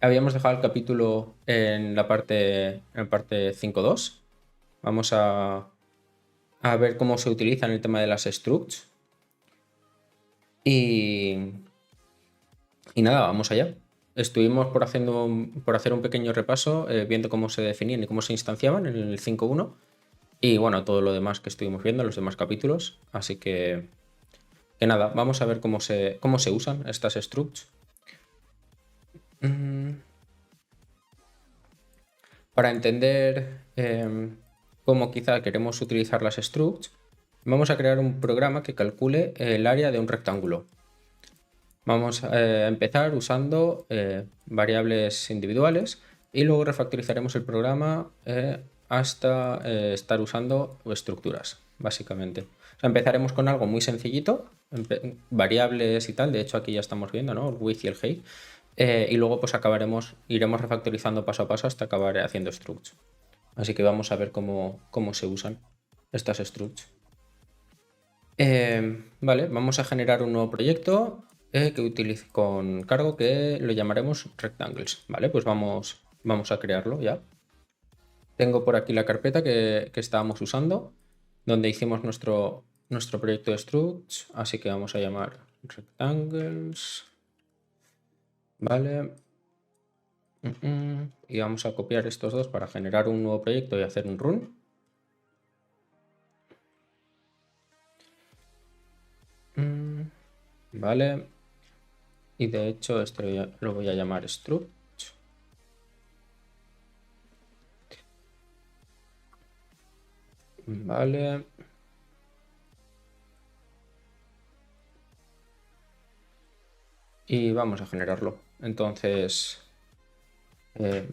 Habíamos dejado el capítulo en la parte 5.2. Vamos a ver cómo se utiliza en el tema de las structs. Y nada, vamos allá. Estuvimos por hacer un pequeño repaso, viendo cómo se definían y cómo se instanciaban en el 5.1. Y bueno, todo lo demás que estuvimos viendo, los demás capítulos. Así que nada, vamos a ver cómo se usan estas structs. Para entender cómo quizá queremos utilizar las structs, vamos a crear un programa que calcule el área de un rectángulo. Vamos a empezar usando variables individuales y luego refactorizaremos el programa hasta estar usando estructuras, básicamente. O sea, empezaremos con algo muy sencillito, variables y tal. De hecho, aquí ya estamos viendo, ¿no? El width y el height. Y luego pues iremos refactorizando paso a paso hasta acabar haciendo structs. Así que vamos a ver cómo se usan estas structs. Vale, vamos a generar un nuevo proyecto que utilice con cargo que lo llamaremos rectangles. Vale, pues vamos a crearlo ya. Tengo por aquí la carpeta que estábamos usando, donde hicimos nuestro proyecto de structs, así que vamos a llamar rectangles. Vale. Y vamos a copiar estos dos para generar un nuevo proyecto y hacer un run. Vale. Y de hecho este lo voy a llamar struct. Vale. Y vamos a generarlo. Entonces,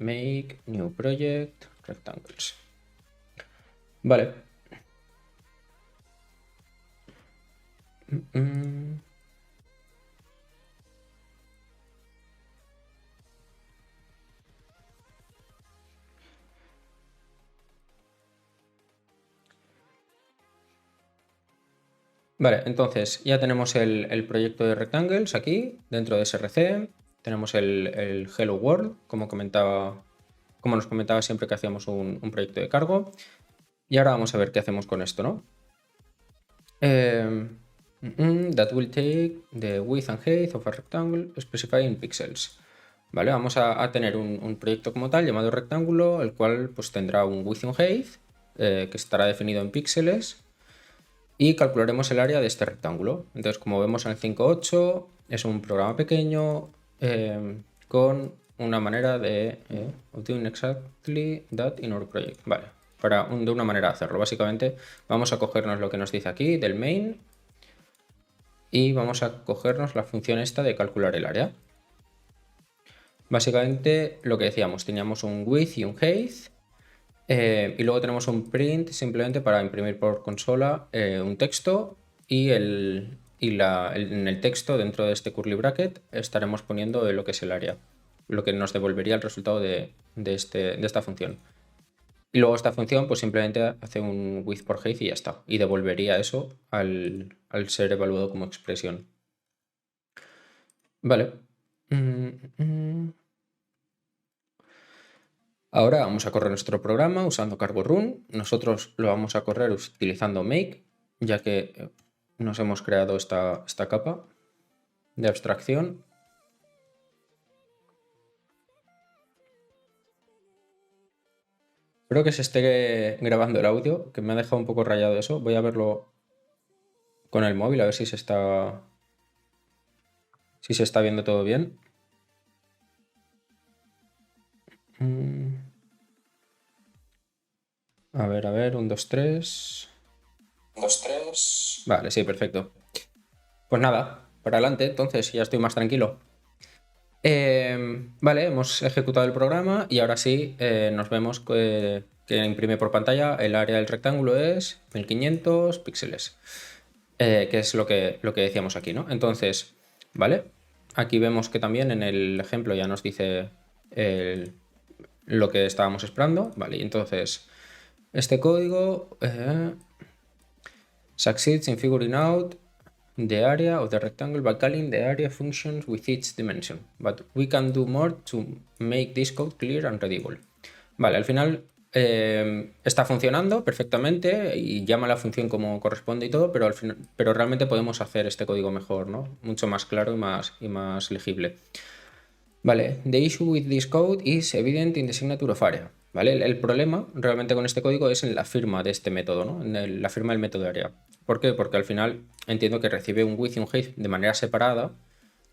make new project rectangles. Vale. Vale, entonces ya tenemos el proyecto de rectangles aquí dentro de SRC. Tenemos el Hello World, como nos comentaba siempre que hacíamos un proyecto de cargo. Y ahora vamos a ver qué hacemos con esto, ¿no? That will take the width and height of a rectangle specified in pixels. Vale, vamos a tener un proyecto como tal llamado rectángulo, el cual pues tendrá un width y un height que estará definido en píxeles y calcularemos el área de este rectángulo. Entonces, como vemos en el 5.8, es un programa pequeño con una manera de doing exactly that in our project. Vale, de una manera de hacerlo. Básicamente, vamos a cogernos lo que nos dice aquí del main y vamos a cogernos la función esta de calcular el área. Básicamente, lo que decíamos, teníamos un width y un height. Y luego tenemos un print simplemente para imprimir por consola un texto y en el texto dentro de este curly bracket estaremos poniendo lo que es el área, lo que nos devolvería el resultado de esta función. Y luego esta función pues simplemente hace un width por height y ya está, y devolvería eso al ser evaluado como expresión. Vale. Ahora vamos a correr nuestro programa usando cargo run. Nosotros lo vamos a correr utilizando make, ya que nos hemos creado esta capa de abstracción. Espero que se esté grabando el audio, que me ha dejado un poco rayado eso. Voy a verlo con el móvil, a ver si se está viendo todo bien. A ver, 1, 2, 3. 2, 3. Vale, sí, perfecto. Pues nada, para adelante, entonces ya estoy más tranquilo. Vale, hemos ejecutado el programa y ahora sí nos vemos que imprime por pantalla el área del rectángulo es 1500 píxeles, que es lo que decíamos aquí, ¿no? Entonces, vale, aquí vemos que también en el ejemplo ya nos dice lo que estábamos esperando, vale, y entonces este código succeeds in figuring out the area of the rectangle by calling the area functions with each dimension, but we can do more to make this code clear and readable. Vale, al final está funcionando perfectamente y llama la función como corresponde y todo, pero, pero realmente podemos hacer este código mejor, ¿no? Mucho más claro y más legible. Vale, the issue with this code is evident in the signature of area. ¿Vale? El problema realmente con este código es en la firma de este método, ¿no? En la firma del método area. ¿Por qué? Porque al final entiendo que recibe un width y un height de manera separada,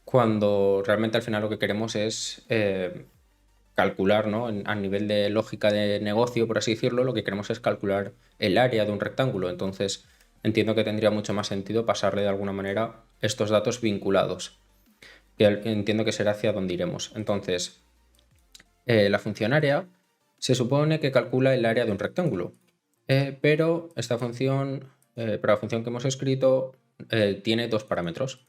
cuando realmente al final lo que queremos es calcular, ¿no? A nivel de lógica de negocio, por así decirlo, lo que queremos es calcular el área de un rectángulo. Entonces entiendo que tendría mucho más sentido pasarle de alguna manera estos datos vinculados, que entiendo que será hacia donde iremos. Entonces, la función área se supone que calcula el área de un rectángulo, pero esta función, para la función que hemos escrito, tiene dos parámetros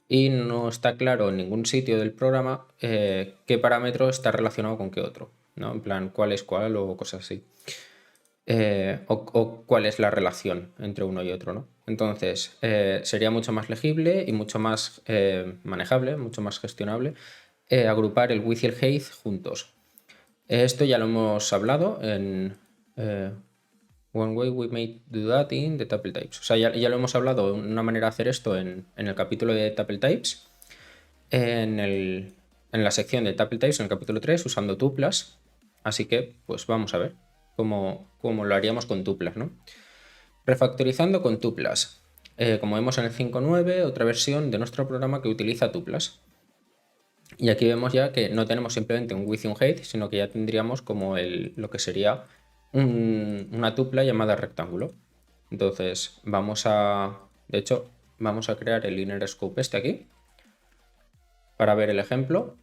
y no está claro en ningún sitio del programa qué parámetro está relacionado con qué otro, ¿no? En plan, cuál es cuál o cosas así. O cuál es la relación entre uno y otro, ¿no? Entonces, sería mucho más legible y mucho más manejable, mucho más gestionable agrupar el width y el height juntos. Esto ya lo hemos hablado en One Way We May Do That in the Tuple Types. O sea, ya lo hemos hablado de una manera de hacer esto en el capítulo de Tuple Types, en la sección de Tuple Types, en el capítulo 3, usando tuplas. Así que, pues vamos a ver cómo lo haríamos con tuplas, ¿no? Refactorizando con tuplas. Como vemos en el 5.9, otra versión de nuestro programa que utiliza tuplas. Y aquí vemos ya que no tenemos simplemente un width y un height, sino que ya tendríamos como lo que sería una tupla llamada rectángulo. Entonces de hecho, vamos a crear el inner scope este aquí para ver el ejemplo.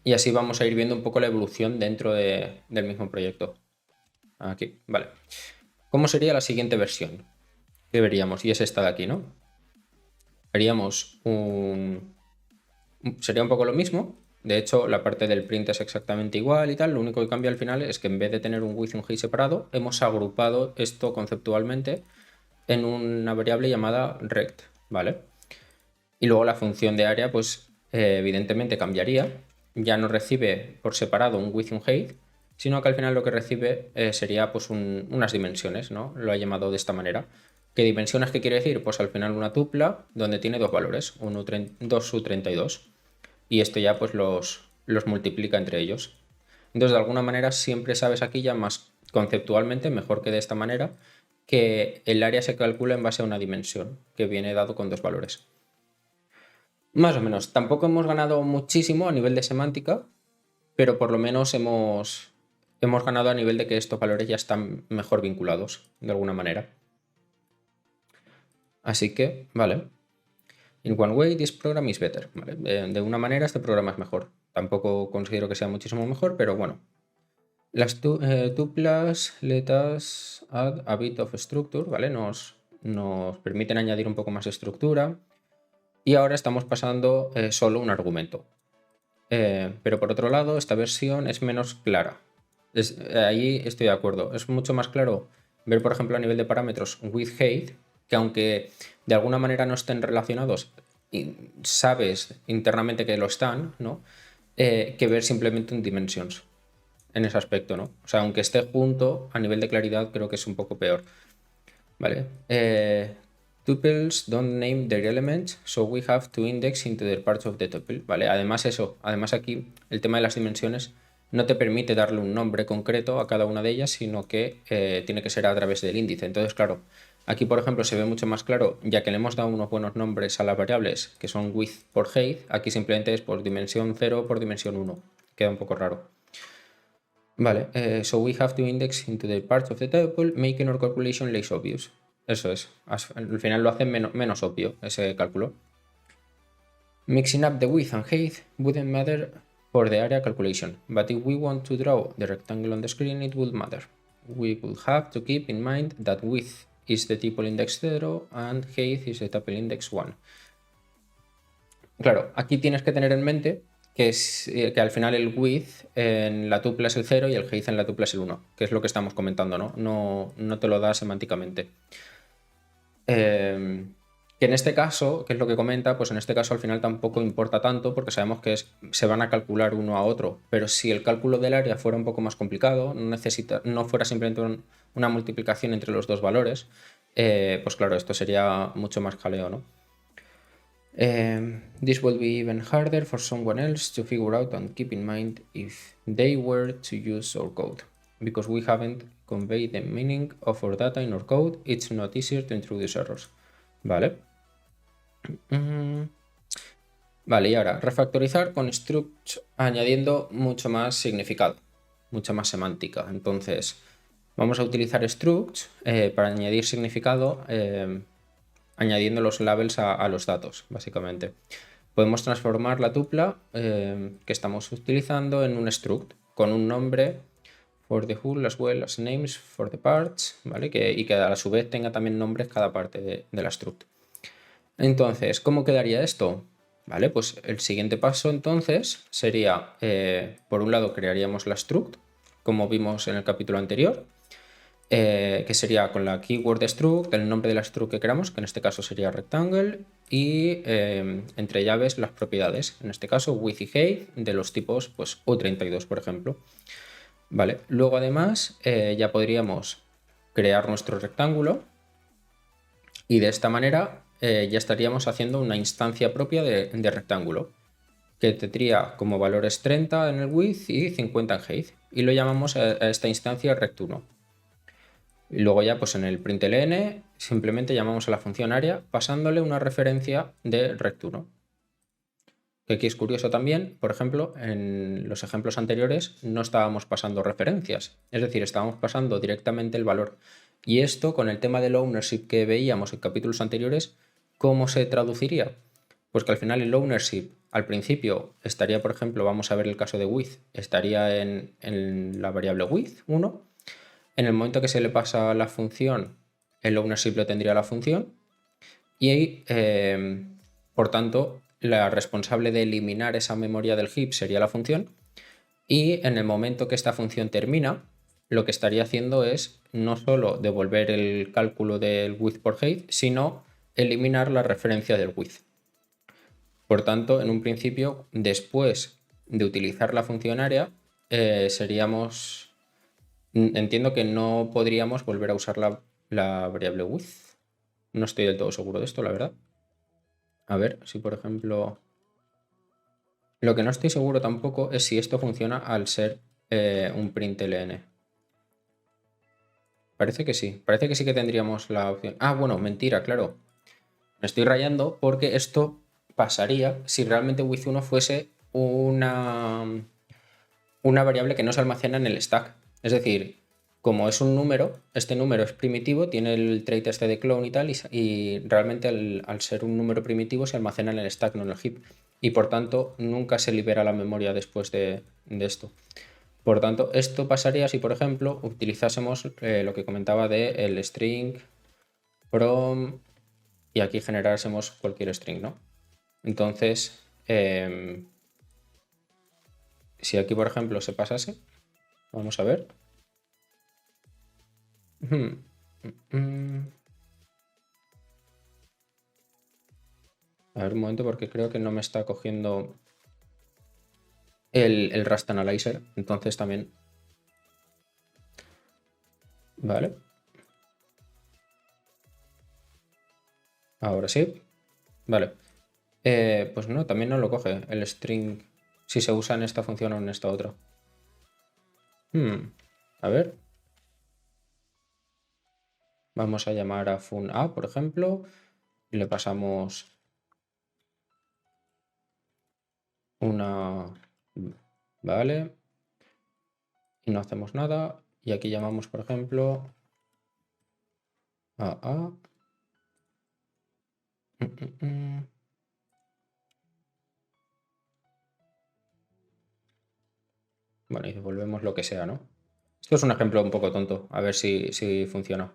Y así vamos a ir viendo un poco la evolución dentro del mismo proyecto. Aquí, vale. ¿Cómo sería la siguiente versión que veríamos? Y es esta de aquí, ¿no? Veríamos sería un poco lo mismo. De hecho, la parte del print es exactamente igual y tal. Lo único que cambia al final es que en vez de tener un width y un height separado, hemos agrupado esto conceptualmente en una variable llamada rect, ¿vale? Y luego la función de área, pues evidentemente cambiaría. Ya no recibe por separado un width y un height, sino que al final lo que recibe sería pues unas dimensiones, ¿no? Lo ha llamado de esta manera. ¿Qué dimensiones qué quiere decir? Pues al final una tupla donde tiene dos valores, 2 sub32. Y esto ya pues los multiplica entre ellos. Entonces, de alguna manera, siempre sabes aquí ya más conceptualmente, mejor que de esta manera, que el área se calcula en base a una dimensión que viene dado con dos valores. Más o menos. Tampoco hemos ganado muchísimo a nivel de semántica, pero por lo menos hemos ganado a nivel de que estos valores ya están mejor vinculados, de alguna manera. Así que, vale. In one way, this program is better. ¿Vale? De una manera, este programa es mejor. Tampoco considero que sea muchísimo mejor, pero bueno. Las tuplas let us add a bit of structure, ¿vale? Nos permiten añadir un poco más de estructura. Y ahora estamos pasando solo un argumento. Pero por otro lado, esta versión es menos clara. Ahí estoy de acuerdo. Es mucho más claro ver, por ejemplo, a nivel de parámetros with height, que aunque de alguna manera no estén relacionados, y sabes internamente que lo están, ¿no? Que ver simplemente un dimensions en ese aspecto, ¿no? O sea, aunque esté junto, a nivel de claridad creo que es un poco peor. ¿Vale? Tuples don't name their elements, so we have to index into their parts of the tuple. ¿Vale? Además aquí el tema de las dimensiones no te permite darle un nombre concreto a cada una de ellas, sino que tiene que ser a través del índice. Entonces, claro, aquí por ejemplo se ve mucho más claro, ya que le hemos dado unos buenos nombres a las variables, que son width por height, aquí simplemente es por dimensión 0 por dimensión 1. Queda un poco raro. Vale, so we have to index into the parts of the tuple, making our calculation less obvious. Eso es. Al final lo hace menos obvio ese cálculo. Mixing up the width and height wouldn't matter for the area calculation, but if we want to draw the rectangle on the screen, it would matter. We will have to keep in mind that width is the tuple index 0 and height is the tuple index 1. Claro, aquí tienes que tener en mente que al final el width en la tupla es el 0 y el height en la tupla es el 1, que es lo que estamos comentando, ¿no? No te lo da semánticamente. Que en este caso, que es lo que comenta, pues en este caso al final tampoco importa tanto porque sabemos que se van a calcular uno a otro. Pero si el cálculo del área fuera un poco más complicado, no fuera simplemente una multiplicación entre los dos valores, pues claro, esto sería mucho más jaleo, ¿no? This will be even harder for someone else to figure out and keep in mind if they were to use our code. Because we haven't conveyed the meaning of our data in our code, it's not easier to introduce errors. Vale. Vale, y ahora, refactorizar con struct añadiendo mucho más significado, mucha más semántica. Entonces, vamos a utilizar struct para añadir significado, añadiendo los labels a los datos, básicamente. Podemos transformar la tupla que estamos utilizando en un struct con un nombre for the whole as well as names for the parts, ¿vale? Y que a su vez tenga también nombres cada parte de la struct. Entonces, ¿cómo quedaría esto? Vale, pues el siguiente paso entonces sería, por un lado, crearíamos la struct, como vimos en el capítulo anterior, que sería con la keyword struct, el nombre de la struct que queramos, que en este caso sería rectangle, y entre llaves las propiedades, en este caso width y height, de los tipos pues, U32, por ejemplo. Vale, luego además ya podríamos crear nuestro rectángulo y de esta manera ya estaríamos haciendo una instancia propia de rectángulo que tendría como valores 30 en el width y 50 en height y lo llamamos a esta instancia rect1. Y luego ya pues en el println simplemente llamamos a la función área pasándole una referencia de rect1. Que aquí es curioso también, por ejemplo, en los ejemplos anteriores no estábamos pasando referencias, es decir, estábamos pasando directamente el valor. Y esto con el tema del ownership que veíamos en capítulos anteriores, ¿cómo se traduciría? Pues que al final el ownership al principio estaría, por ejemplo, vamos a ver el caso de width, estaría en la variable width 1. En el momento que se le pasa a la función, el ownership lo tendría la función y por tanto la responsable de eliminar esa memoria del heap sería la función y en el momento que esta función termina lo que estaría haciendo es no solo devolver el cálculo del width por height sino eliminar la referencia del width. Por tanto, en un principio, después de utilizar la función área, entiendo que no podríamos volver a usar la variable width. No estoy del todo seguro de esto, la verdad. A ver si, por ejemplo... Lo que no estoy seguro tampoco es si esto funciona al ser un println. Parece que sí. Parece que sí que tendríamos la opción. Ah, bueno, mentira, claro. Me estoy rayando porque esto pasaría si realmente width1 fuese una variable que no se almacena en el stack. Es decir, como es un número, este número es primitivo, tiene el trait este de clone y tal, y realmente al ser un número primitivo se almacena en el stack, no en el heap. Y por tanto, nunca se libera la memoria después de esto. Por tanto, esto pasaría si, por ejemplo, utilizásemos lo que comentaba de el string from y aquí generásemos cualquier string, ¿no? Entonces, si aquí, por ejemplo, se pasase, vamos a ver. A ver un momento porque creo que no me está cogiendo el Rust Analyzer. Entonces también... Vale. Ahora sí. Vale. Pues no, también no lo coge el string si se usa en esta función o en esta otra. A ver. Vamos a llamar a fun a, por ejemplo, y le pasamos una... Vale. Y no hacemos nada. Y aquí llamamos, por ejemplo, a. Bueno, y devolvemos lo que sea, ¿no? Esto es un ejemplo un poco tonto. A ver si funciona.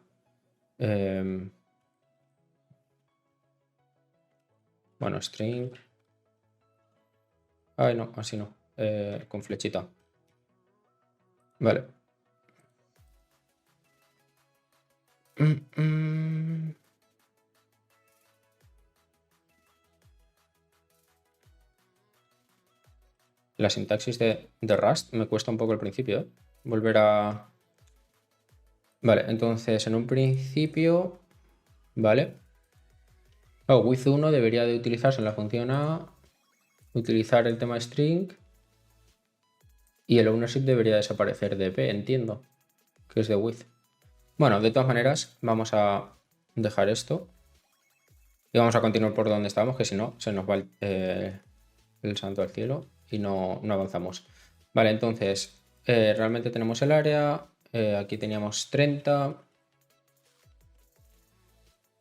Bueno, string. Ay, no, así no. Con flechita. Vale. La sintaxis de Rust me cuesta un poco al principio, ¿eh? Volver a... Vale, entonces en un principio, vale. With 1 debería de utilizarse en la función A, utilizar el tema string y el ownership debería desaparecer de P, entiendo, que es de with. Bueno, de todas maneras, vamos a dejar esto y vamos a continuar por donde estábamos, que si no, se nos va el santo al cielo y no avanzamos. Vale, entonces, realmente tenemos el área, aquí teníamos 30,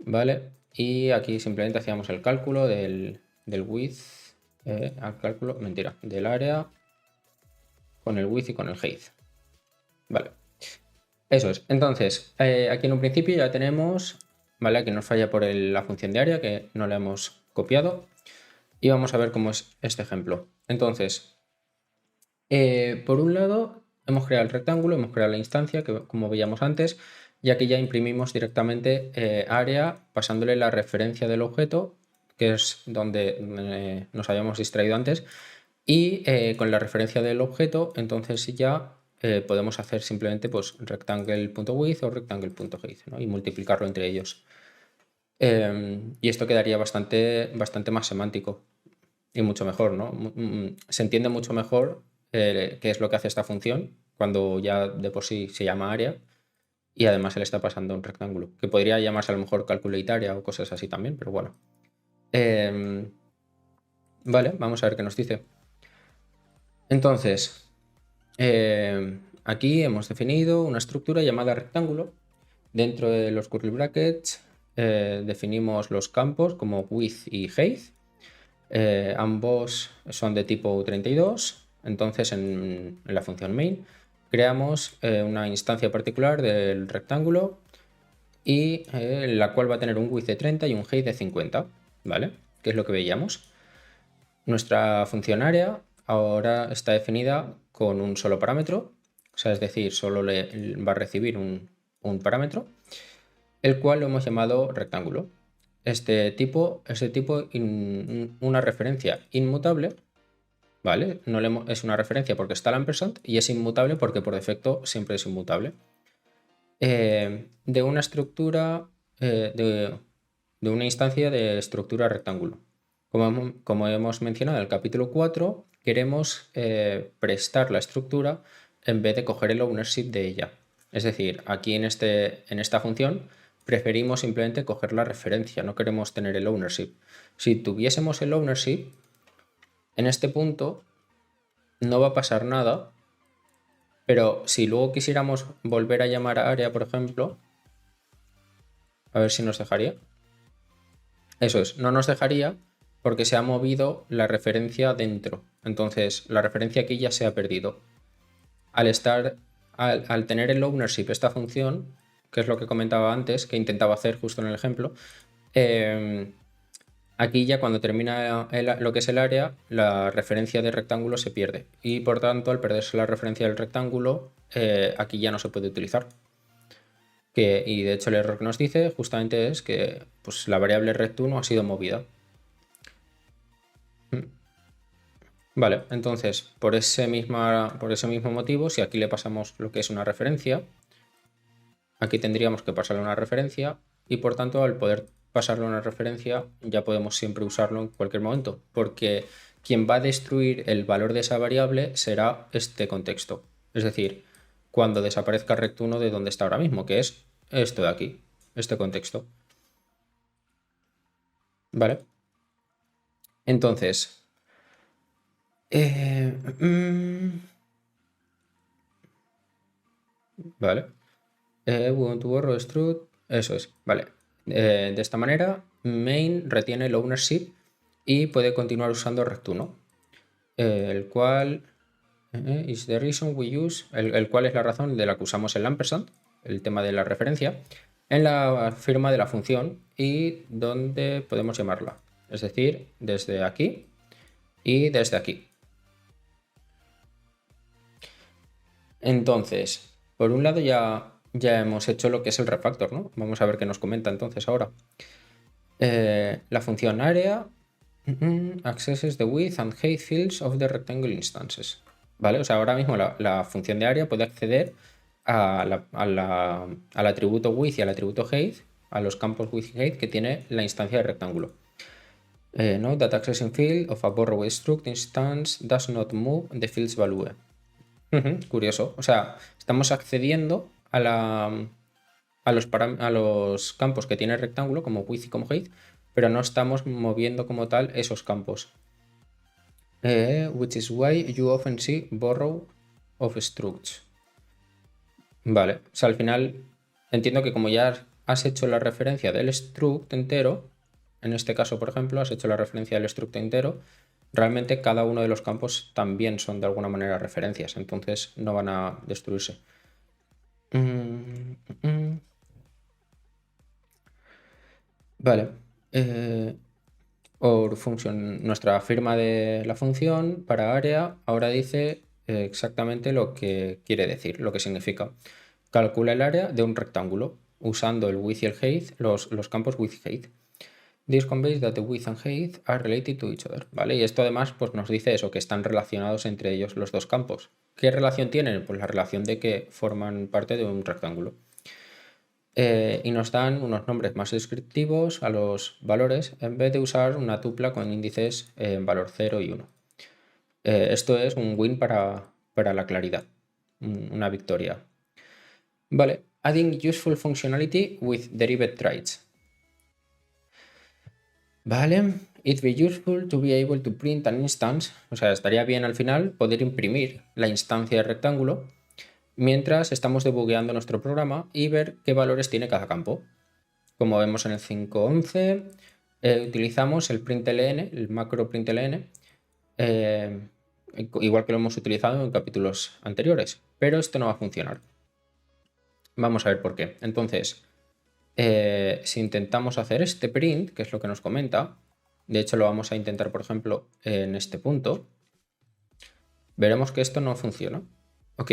¿vale? Y aquí simplemente hacíamos el cálculo del width, mentira, del área con el width y con el height. Vale, eso es. Entonces, aquí en un principio ya tenemos, ¿vale? Aquí nos falla por la función de área, que no la hemos copiado. Y vamos a ver cómo es este ejemplo. Entonces, por un lado, hemos creado el rectángulo, hemos creado la instancia, que como veíamos antes, y aquí ya imprimimos directamente área pasándole la referencia del objeto, que es donde nos habíamos distraído antes, y con la referencia del objeto, entonces ya podemos hacer simplemente pues rectangle.width o rectangle.height, ¿no? Y multiplicarlo entre ellos. Y esto quedaría bastante más semántico y mucho mejor, ¿no? Se entiende mucho mejor qué es lo que hace esta función cuando ya de por sí se llama área y además se le está pasando un rectángulo, que podría llamarse a lo mejor calculate area o cosas así también, pero bueno. Vale, vamos a ver qué nos dice. Entonces, aquí hemos definido una estructura llamada rectángulo. Dentro de los curly brackets definimos los campos como width y height. Ambos son de tipo 32. Entonces, en la función main creamos una instancia particular del rectángulo y la cual va a tener un width de 30 y un height de 50, ¿vale? Que es lo que veíamos. Nuestra función área ahora está definida con un solo parámetro, o sea, es decir, solo va a recibir un parámetro, el cual lo hemos llamado rectángulo. Este tipo una referencia inmutable, ¿vale? Es una referencia porque está el ampersand y es inmutable porque por defecto siempre es inmutable. De una estructura, de una instancia de estructura rectángulo. Como hemos mencionado en el capítulo 4, queremos prestar la estructura en vez de coger el ownership de ella. Es decir, aquí en esta función preferimos simplemente coger la referencia, no queremos tener el ownership. Si tuviésemos el ownership, en este punto no va a pasar nada, pero si luego quisiéramos volver a llamar a área, por ejemplo, a ver si nos dejaría. Eso es, no nos dejaría porque se ha movido la referencia dentro. Entonces, la referencia aquí ya se ha perdido. Al tener el ownership esta función, que es lo que comentaba antes, que intentaba hacer justo en el ejemplo, aquí ya cuando termina lo que es el área, la referencia de rectángulo se pierde. Y por tanto, al perderse la referencia del rectángulo, aquí ya no se puede utilizar. Y de hecho el error que nos dice justamente es que pues, la variable rect1 ha sido movida. Vale, entonces por ese mismo motivo, si aquí le pasamos lo que es una referencia, aquí tendríamos que pasarle una referencia y por tanto al poder pasarle una referencia ya podemos siempre usarlo en cualquier momento, porque quien va a destruir el valor de esa variable será este contexto. Es decir, cuando desaparezca rect1 de donde está ahora mismo, que es esto de aquí, este contexto. ¿Vale? Entonces, vale. Want to borrow struct, eso es, vale. De esta manera, main retiene el ownership y puede continuar usando rect1, el cual is the reason we use, el cual es la razón de la que usamos el ampersand, el tema de la referencia, en la firma de la función y donde podemos llamarla. Es decir, desde aquí y desde aquí. Entonces, por un lado ya hemos hecho lo que es el refactor, ¿no? Vamos a ver qué nos comenta entonces ahora. La función área Accesses the width and height fields of the rectangle instances. ¿Vale? O sea, ahora mismo la función de área puede acceder al atributo width y al atributo height, a los campos width y height que tiene la instancia de rectángulo. Note that accessing field of a borrowed struct instance does not move the field's value. Curioso. O sea, estamos accediendo a los campos que tiene el rectángulo, como width y como height, pero no estamos moviendo como tal esos campos. Which is why you often see borrow of structs. Vale, o sea, al final entiendo que como ya has hecho la referencia del struct entero, en este caso, por ejemplo, has hecho la referencia del struct entero, realmente cada uno de los campos también son de alguna manera referencias, entonces no van a destruirse. Vale. Or function, nuestra firma de la función para área ahora dice exactamente lo que quiere decir, lo que significa. Calcula el área de un rectángulo usando el width y el height, los campos width y height. This conveys that the width and height are related to each other, ¿vale? Y esto además pues, nos dice eso, que están relacionados entre ellos los dos campos. ¿Qué relación tienen? Pues la relación de que forman parte de un rectángulo. Y nos dan unos nombres más descriptivos a los valores en vez de usar una tupla con índices en valor 0 y 1. Esto es un win para la claridad, una victoria. Vale, adding useful functionality with derived traits. Vale, it'd be useful to be able to print an instance, o sea, estaría bien al final poder imprimir la instancia de rectángulo mientras estamos debugueando nuestro programa y ver qué valores tiene cada campo. Como vemos en el 5.11, utilizamos el println, el macro println, igual que lo hemos utilizado en capítulos anteriores, pero esto no va a funcionar. Vamos a ver por qué. Entonces, si intentamos hacer este print, que es lo que nos comenta, de hecho lo vamos a intentar, por ejemplo, en este punto, veremos que esto no funciona. Ok.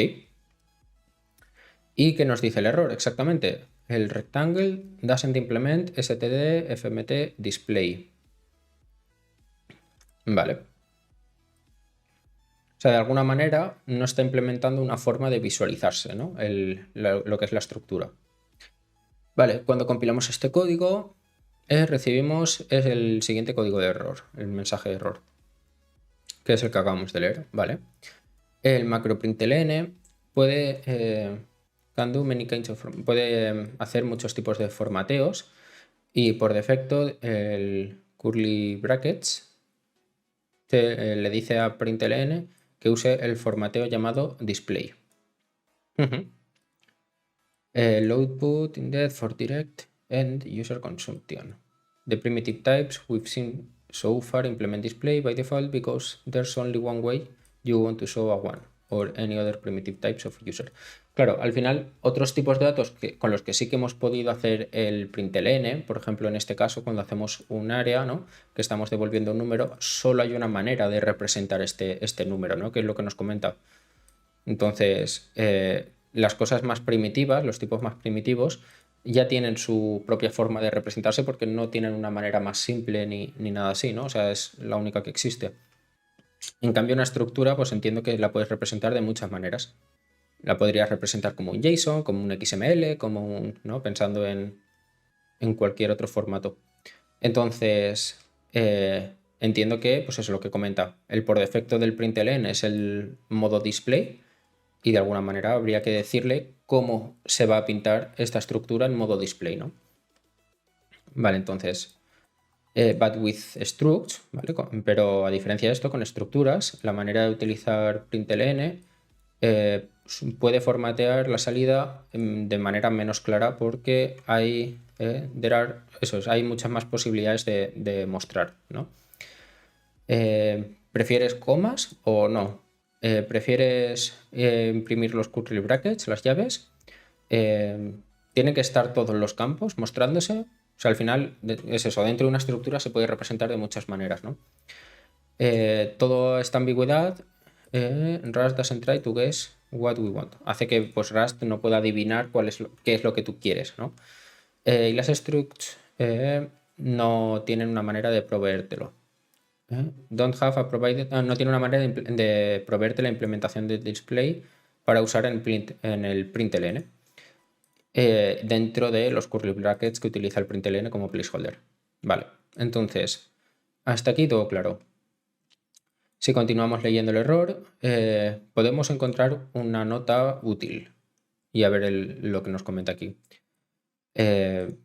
¿Y qué nos dice el error? Exactamente. El rectangle doesn't implement std fmt display. Vale. O sea, de alguna manera no está implementando una forma de visualizarse, ¿no? Lo que es la estructura. Vale, cuando compilamos este código, recibimos el siguiente código de error, el mensaje de error, que es el que acabamos de leer, ¿vale? El macro println puede puede hacer muchos tipos de formateos y por defecto el curly brackets le dice a println que use el formateo llamado display. Output index for direct and user consumption. The primitive types we've seen so far implement display by default because there's only one way you want to show a one or any other primitive types of user. Claro, al final otros tipos de datos con los que sí que hemos podido hacer el println, por ejemplo en este caso cuando hacemos un área, ¿no? Que estamos devolviendo un número, solo hay una manera de representar este número, ¿no? Que es lo que nos comenta. Entonces, las cosas más primitivas, los tipos más primitivos, ya tienen su propia forma de representarse porque no tienen una manera más simple ni nada así, ¿no? O sea, es la única que existe. En cambio, una estructura, pues entiendo que la puedes representar de muchas maneras. La podrías representar como un JSON, como un XML, como un, ¿no? Pensando en cualquier otro formato. Entonces, entiendo que, pues eso es lo que comenta. El por defecto del println es el modo display y de alguna manera habría que decirle cómo se va a pintar esta estructura en modo display, ¿no? Vale, entonces, but with structs, ¿vale? Pero a diferencia de esto, con estructuras, la manera de utilizar println puede formatear la salida de manera menos clara porque hay, hay muchas más posibilidades de mostrar, ¿no? ¿Prefieres comas o no? ¿Prefieres imprimir los curly brackets, las llaves? ¿Tienen que estar todos los campos mostrándose? O sea, al final es eso, dentro de una estructura se puede representar de muchas maneras, ¿no? Toda esta ambigüedad, Rust doesn't try to guess what we want. Hace que pues, Rust no pueda adivinar qué es lo que tú quieres, ¿no? Y las structs no tienen una manera de proveértelo. Don't have a provided, no tiene una manera de proveerte la implementación de display para usar en el println dentro de los curly brackets que utiliza el println como placeholder. Vale, entonces, hasta aquí todo claro. Si continuamos leyendo el error, podemos encontrar una nota útil y a ver lo que nos comenta aquí.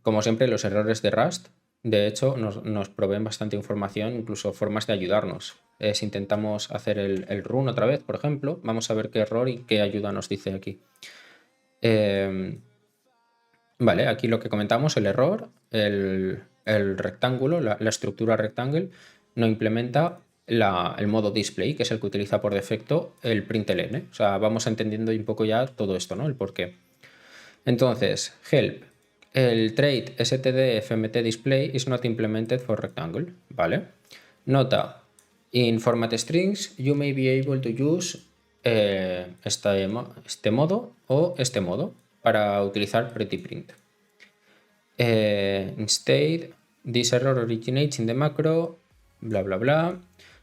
Como siempre, los errores de Rust, de hecho, nos proveen bastante información, incluso formas de ayudarnos. Si intentamos hacer el run otra vez, por ejemplo, vamos a ver qué error y qué ayuda nos dice aquí. Vale, aquí lo que comentamos, el error, el rectángulo, la estructura rectangle, no implementa el modo display, que es el que utiliza por defecto el println. O sea, vamos entendiendo un poco ya todo esto, ¿no? El porqué. Entonces, help. El trait std-fmt display is not implemented for rectangle. Vale. Nota. In format strings, you may be able to use este modo o este modo para utilizar prettyprint. Instead, this error originates in the macro, bla bla bla,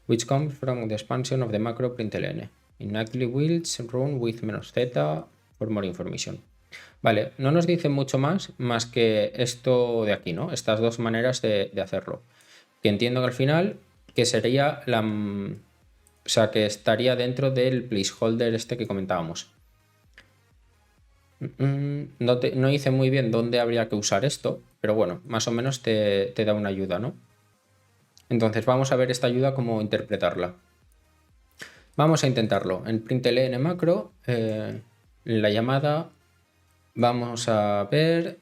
which comes from the expansion of the macro println. Inactively wills run with -z for more information. Vale, no nos dice mucho más que esto de aquí, ¿no? Estas dos maneras de hacerlo. Que entiendo que al final que sería o sea, que estaría dentro del placeholder este que comentábamos. No hice muy bien dónde habría que usar esto, pero bueno, más o menos te da una ayuda, ¿no? Entonces vamos a ver esta ayuda, cómo interpretarla. Vamos a intentarlo. En println macro, en la llamada, vamos a ver,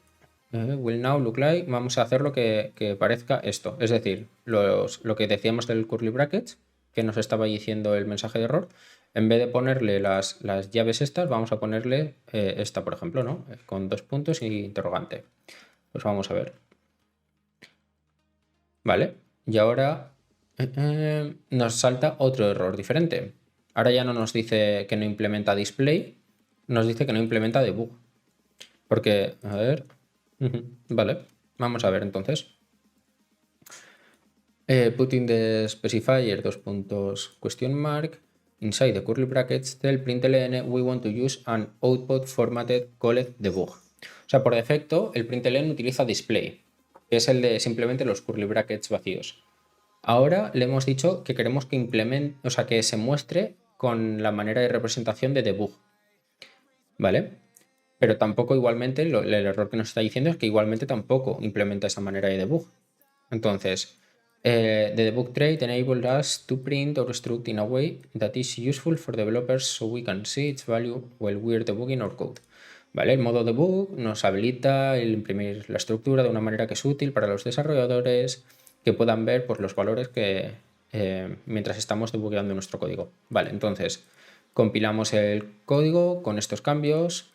will now look like, vamos a hacer lo que parezca esto. Es decir, lo que decíamos del curly brackets, que nos estaba diciendo el mensaje de error. En vez de ponerle las llaves estas, vamos a ponerle esta, por ejemplo, ¿no? Con 2 puntos y interrogante. Pues vamos a ver. Vale, y ahora nos salta otro error diferente. Ahora ya no nos dice que no implementa display, nos dice que no implementa debug. Porque, a ver, vale, vamos a ver entonces. Putting the specifier question mark inside the curly brackets del println we want to use an output formatted called debug. O sea, por defecto el println utiliza display, que es el de simplemente los curly brackets vacíos. Ahora le hemos dicho que queremos que implemente, o sea, que se muestre con la manera de representación de debug. ¿Vale? Pero tampoco igualmente, el error que nos está diciendo es que igualmente tampoco implementa esa manera de debug. Entonces, the debug trait enabled us to print our struct in a way that is useful for developers so we can see its value while we're debugging our code. ¿Vale? El modo debug nos habilita el imprimir la estructura de una manera que es útil para los desarrolladores, que puedan ver pues, los valores que mientras estamos debugueando nuestro código. Vale, entonces compilamos el código con estos cambios.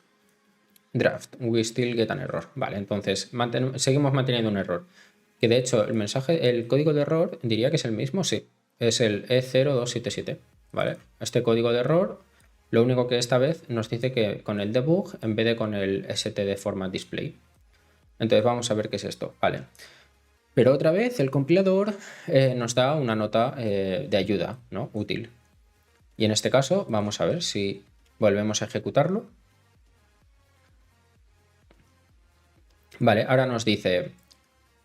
Draft, we still get an error. Vale, entonces seguimos manteniendo un error. Que de hecho el código de error diría que es el mismo, sí. Es el E0277. Vale, este código de error, lo único que esta vez nos dice que con el debug en vez de con el std format display. Entonces vamos a ver qué es esto. Vale. Pero otra vez el compilador nos da una nota de ayuda, ¿no? Útil. Y en este caso vamos a ver si volvemos a ejecutarlo. Vale, ahora nos dice,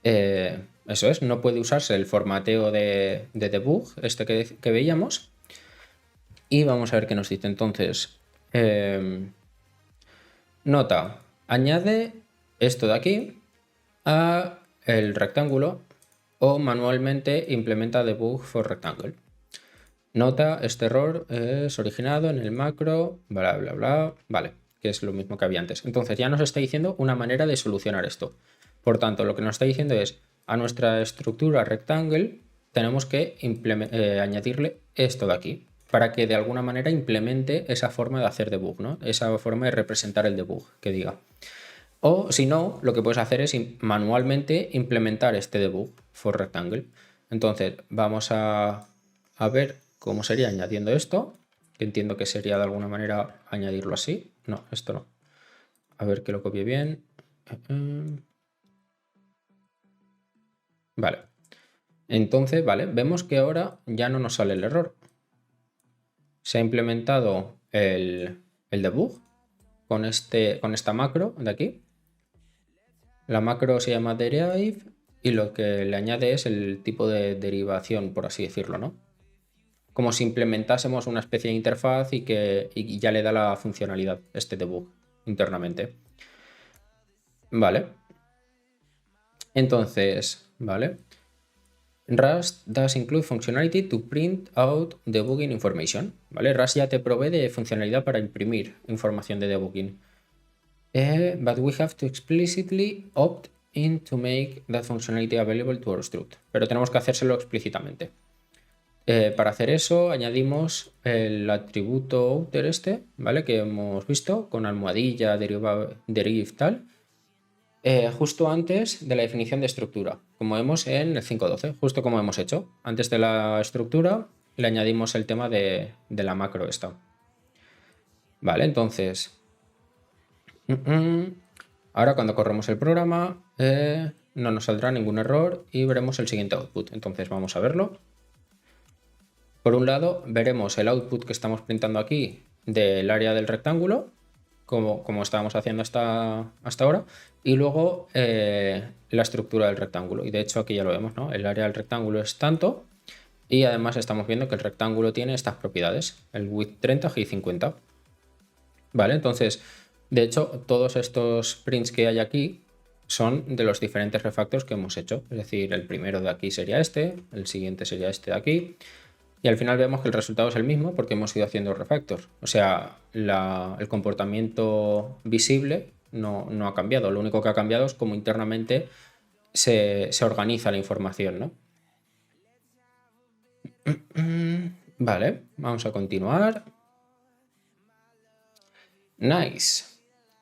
eso es, no puede usarse el formateo de debug, este que veíamos. Y vamos a ver qué nos dice. Entonces, nota, añade esto de aquí a el rectángulo o manualmente implementa debug for rectangle. Nota, este error es originado en el macro, bla, bla, bla, vale, que es lo mismo que había antes. Entonces ya nos está diciendo una manera de solucionar esto. Por tanto, lo que nos está diciendo es, a nuestra estructura rectangle tenemos que añadirle esto de aquí, para que de alguna manera implemente esa forma de hacer debug, ¿no? Esa forma de representar el debug, que diga. O si no, lo que puedes hacer es manualmente implementar este debug for rectangle. Entonces vamos a ver cómo sería añadiendo esto, que entiendo que sería de alguna manera añadirlo así. No, esto no. A ver que lo copie bien. Vale. Entonces, vale, vemos que ahora ya no nos sale el error. Se ha implementado el debug con esta macro de aquí. La macro se llama derive y lo que le añade es el tipo de derivación, por así decirlo, ¿no? Como si implementásemos una especie de interfaz y ya le da la funcionalidad este debug internamente. Vale. Entonces, vale. Rust does include functionality to print out debugging information. ¿Vale? Rust ya te provee de funcionalidad para imprimir información de debugging. But we have to explicitly opt in to make that functionality available to our struct. Pero tenemos que hacérselo explícitamente. Para hacer eso añadimos el atributo outer ¿vale? Que hemos visto con almohadilla, derive tal. Justo antes de la definición de estructura, como vemos en el 5.12, justo como hemos hecho. Antes de la estructura le añadimos el tema de la macro esta. Vale, entonces... Ahora cuando corremos el programa no nos saldrá ningún error y veremos el siguiente output. Entonces vamos a verlo. Por un lado veremos el output que estamos printando aquí del área del rectángulo, como estábamos haciendo hasta ahora, y luego la estructura del rectángulo. Y de hecho aquí ya lo vemos, ¿no? El área del rectángulo es tanto y además estamos viendo que el rectángulo tiene estas propiedades, el width 30, height 50. Vale, entonces, de hecho, todos estos prints que hay aquí son de los diferentes refactors que hemos hecho. Es decir, el primero de aquí sería este, el siguiente sería este de aquí. Y al final vemos que el resultado es el mismo porque hemos ido haciendo refactors. O sea, el comportamiento visible no ha cambiado. Lo único que ha cambiado es cómo internamente se organiza la información, ¿no? Vale, vamos a continuar. Nice.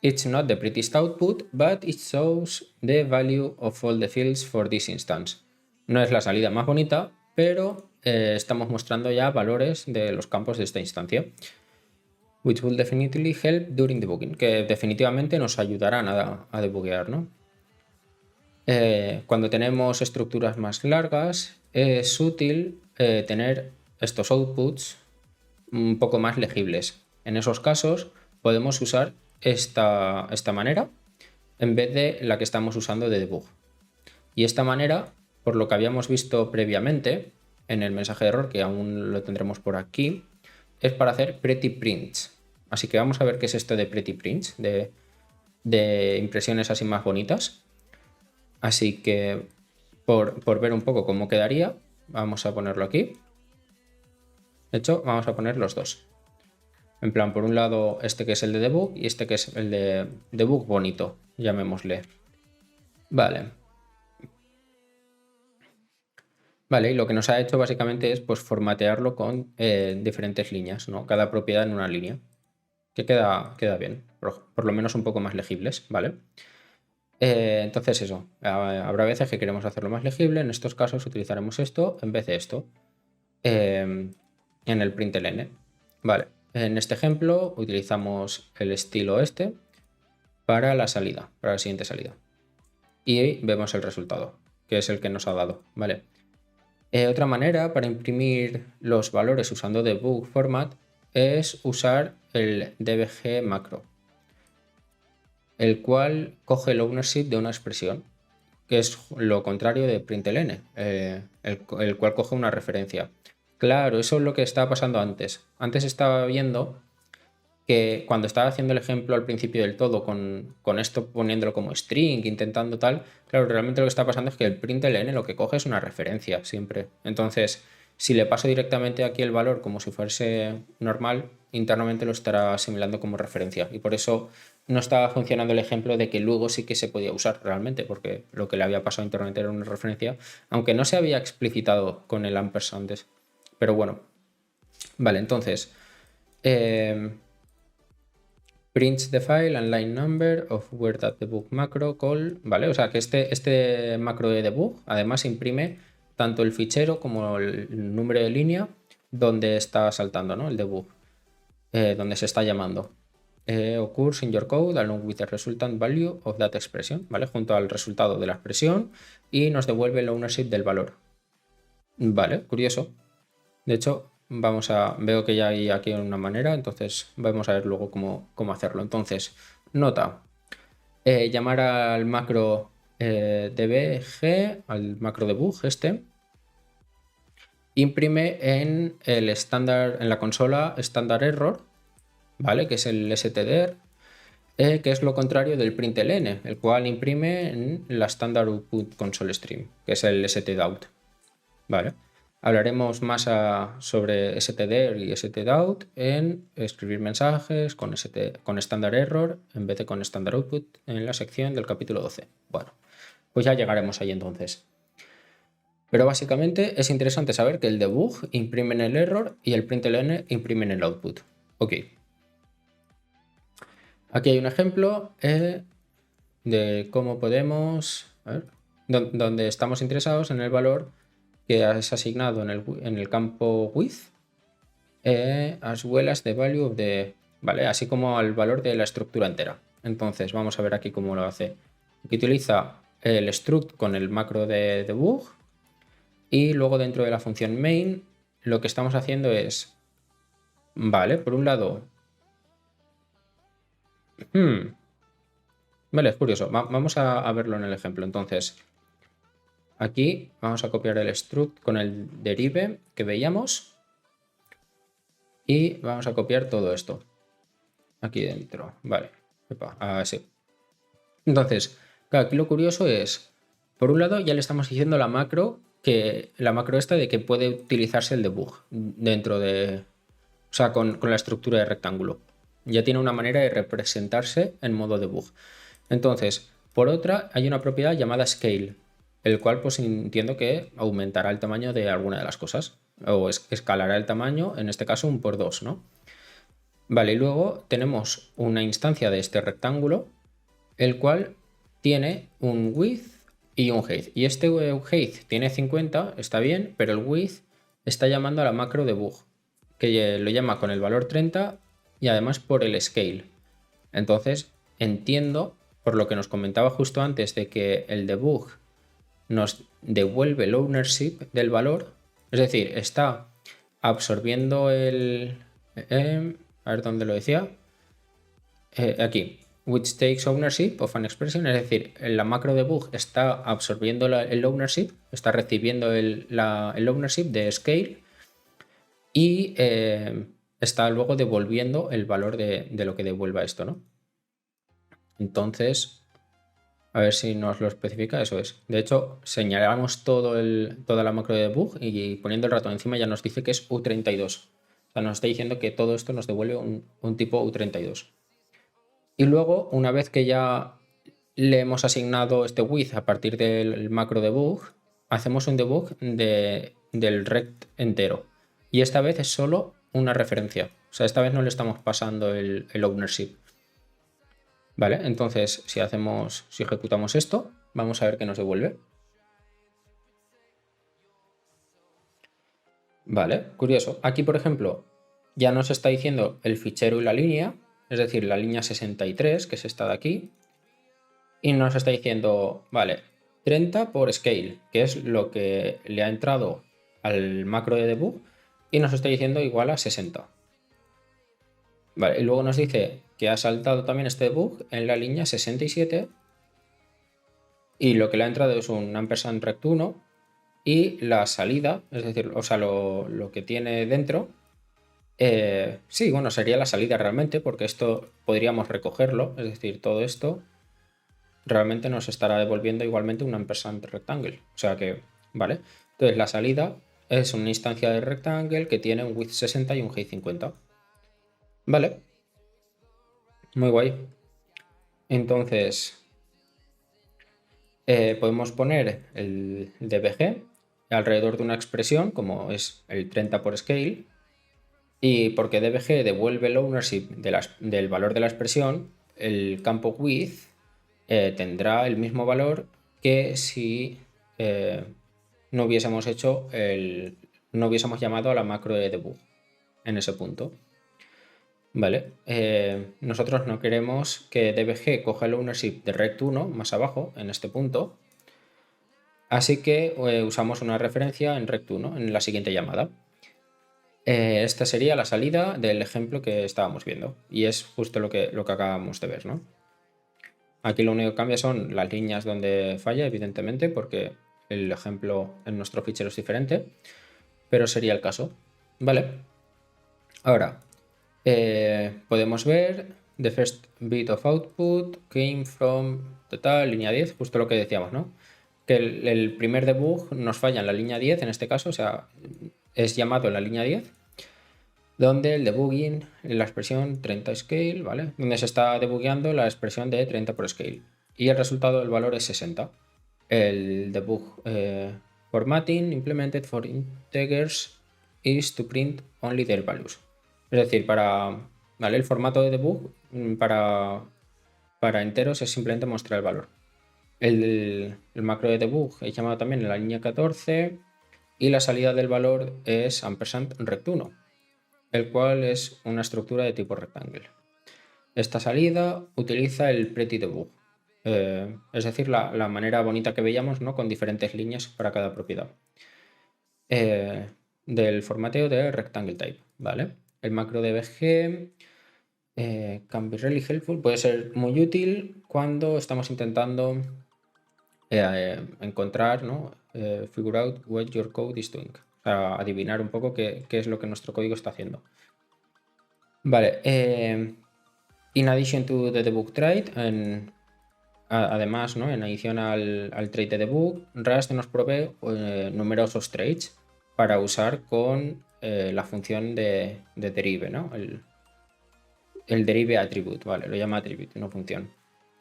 It's not the prettiest output, but it shows the value of all the fields for this instance. No es la salida más bonita, pero estamos mostrando ya valores de los campos de esta instancia. Which will definitely help during debugging, que definitivamente nos ayudarán a debuguear, ¿no? Cuando tenemos estructuras más largas, es útil tener estos outputs un poco más legibles. En esos casos podemos usar esta manera en vez de la que estamos usando de debug. Y esta manera, por lo que habíamos visto previamente en el mensaje de error, que aún lo tendremos por aquí, es para hacer pretty prints. Así que vamos a ver qué es esto de pretty prints, de impresiones así más bonitas. Así que por ver un poco cómo quedaría, vamos a ponerlo aquí. De hecho, vamos a poner los dos. En plan, por un lado este que es el de debug y este que es el de debug bonito, llamémosle. Vale. Vale, y lo que nos ha hecho básicamente es pues formatearlo con diferentes líneas, ¿no? Cada propiedad en una línea. Que queda bien, por lo menos un poco más legibles, ¿vale? Entonces eso, habrá veces que queremos hacerlo más legible, en estos casos utilizaremos esto en vez de esto en el println. Vale, en este ejemplo utilizamos el estilo este para la salida, para la siguiente salida. Y vemos el resultado, que es el que nos ha dado, ¿vale? Otra manera para imprimir los valores usando debug format es usar el dbg macro, el cual coge el ownership de una expresión, que es lo contrario de println, el cual coge una referencia. Claro, eso es lo que estaba pasando antes. Antes estaba viendo que cuando estaba haciendo el ejemplo al principio del todo, con esto poniéndolo como string, intentando tal, claro, realmente lo que está pasando es que el println lo que coge es una referencia siempre. Entonces, si le paso directamente aquí el valor como si fuese normal, internamente lo estará asimilando como referencia. Y por eso no estaba funcionando el ejemplo de que luego sí que se podía usar realmente, porque lo que le había pasado internamente era una referencia, aunque no se había explicitado con el ampersand. Pero bueno, vale, entonces... prints the file and line number of where that debug macro call, ¿vale? O sea que este macro de debug además imprime tanto el fichero como el número de línea donde está saltando, ¿no? El debug, donde se está llamando. Occurs in your code along with the resultant value of that expression, ¿vale? Junto al resultado de la expresión y nos devuelve el ownership del valor. Vale, curioso. De hecho, veo que ya hay aquí una manera, entonces vamos a ver luego cómo hacerlo. Entonces, nota, llamar al macro dbg, al macro debug imprime en el estándar, en la consola standard error, ¿vale? Que es el stder, que es lo contrario del println, el cual imprime en la standard output console stream, que es el stdout, ¿vale? Hablaremos más sobre stder y stdout en escribir mensajes con standard error en vez de con standard output en la sección del capítulo 12. Bueno, pues ya llegaremos ahí entonces. Pero básicamente es interesante saber que el debug imprime en el error y el println imprime en el output. Ok. Aquí hay un ejemplo de cómo podemos, a ver, donde estamos interesados en el valor que has asignado en el campo with, as well as the value of the, ¿vale? Así como al valor de la estructura entera. Entonces vamos a ver aquí cómo lo hace. Aquí utiliza el struct con el macro de debug y luego dentro de la función main lo que estamos haciendo es, vale, por un lado, vale, es curioso, vamos a verlo en el ejemplo. Entonces, aquí vamos a copiar el struct con el derive que veíamos y vamos a copiar todo esto aquí dentro. Vale, así. Entonces, claro, aquí lo curioso es, por un lado ya le estamos diciendo la macro esta de que puede utilizarse el debug dentro de, o sea, con la estructura de rectángulo. Ya tiene una manera de representarse en modo debug. Entonces, por otra, hay una propiedad llamada scale, el cual pues entiendo que aumentará el tamaño de alguna de las cosas, o escalará el tamaño, en este caso un por 2, ¿no? Vale, y luego tenemos una instancia de este rectángulo, el cual tiene un width y un height. Y este height tiene 50, está bien, pero el width está llamando a la macro debug, que lo llama con el valor 30 y además por el scale. Entonces, entiendo, por lo que nos comentaba justo antes, de que el debug nos devuelve el ownership del valor, es decir, está absorbiendo a ver dónde lo decía. Aquí, which takes ownership of an expression, es decir, la macro debug está absorbiendo el ownership, está recibiendo el ownership de scale y está luego devolviendo el valor de lo que devuelva esto, ¿no? Entonces, a ver si nos lo especifica, eso es. De hecho, señalamos toda la macro de debug y poniendo el ratón encima ya nos dice que es U32. O sea, nos está diciendo que todo esto nos devuelve un tipo U32. Y luego, una vez que ya le hemos asignado este width a partir del macro debug, hacemos un debug del rect entero. Y esta vez es solo una referencia. O sea, esta vez no le estamos pasando el ownership. Vale, entonces si ejecutamos esto, vamos a ver qué nos devuelve. Vale, curioso. Aquí, por ejemplo, ya nos está diciendo el fichero y la línea, es decir, la línea 63, que es esta de aquí, y nos está diciendo, vale, 30 por scale, que es lo que le ha entrado al macro de debug, y nos está diciendo igual a 60. Vale, y luego nos dice que ha saltado también este debug en la línea 67 y lo que le ha entrado es un ampersand rect1 y la salida, es decir, o sea, lo que tiene dentro, sí, bueno, sería la salida realmente, porque esto podríamos recogerlo, es decir, todo esto realmente nos estará devolviendo igualmente un ampersand rectangle, o sea que, vale, entonces la salida es una instancia de rectangle que tiene un width 60 y un height 50, vale, muy guay. Entonces, podemos poner el dbg alrededor de una expresión como es el 30 por scale y porque dbg devuelve el ownership del valor de la expresión, el campo width tendrá el mismo valor que si no hubiésemos no hubiésemos llamado a la macro de debug en ese punto. Vale, nosotros no queremos que dbg coja el ownership de rect1 más abajo en este punto. Así que usamos una referencia en rect1 en la siguiente llamada. Esta sería la salida del ejemplo que estábamos viendo y es justo lo que acabamos de ver, ¿no? Aquí lo único que cambia son las líneas donde falla, evidentemente, porque el ejemplo en nuestro fichero es diferente, pero sería el caso. Vale. Ahora, podemos ver the first bit of output came from total línea 10, justo lo que decíamos, ¿no? Que el primer debug nos falla en la línea 10 en este caso, o sea, es llamado en la línea 10, donde el debugging, la expresión 30 scale, ¿vale? Donde se está debugueando la expresión de 30 por scale. Y el resultado del valor es 60. El debug formatting implemented for integers is to print only their values. Es decir, ¿vale? El formato de debug para enteros es simplemente mostrar el valor. El macro de debug es llamado también en la línea 14 y la salida del valor es ampersand rect1, el cual es una estructura de tipo rectangle. Esta salida utiliza el pretty debug, es decir, la manera bonita que veíamos, ¿no? Con diferentes líneas para cada propiedad. Del formateo de rectangle type, ¿vale? El macro de BG can be really helpful, puede ser muy útil cuando estamos intentando encontrar, ¿no? Figure out what your code is doing, o sea, adivinar un poco qué es lo que nuestro código está haciendo. Vale, in addition to the debug trait, además, ¿no? En adición al trait de debug, Rust nos provee numerosos traits para usar con la función de derive, ¿no? El derive attribute, vale, lo llama attribute, no función.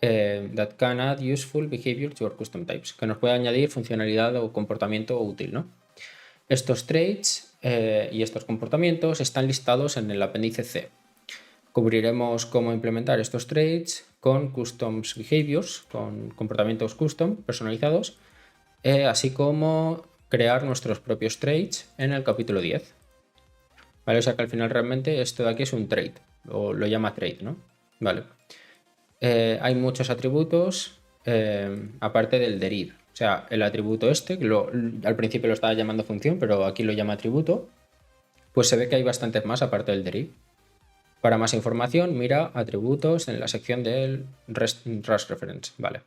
That can add useful behavior to your custom types, que nos puede añadir funcionalidad o comportamiento útil, ¿no? Estos traits y estos comportamientos están listados en el apéndice C. Cubriremos cómo implementar estos traits con customs behaviors, con comportamientos custom personalizados, así como crear nuestros propios traits en el capítulo 10. ¿Vale? O sea que al final realmente esto de aquí es un trait, o lo llama trait, ¿no? Vale. Hay muchos atributos aparte del derive. O sea, el atributo este, que al principio lo estaba llamando función, pero aquí lo llama atributo, pues se ve que hay bastantes más aparte del derive. Para más información, mira atributos en la sección del Rust Reference. Vale.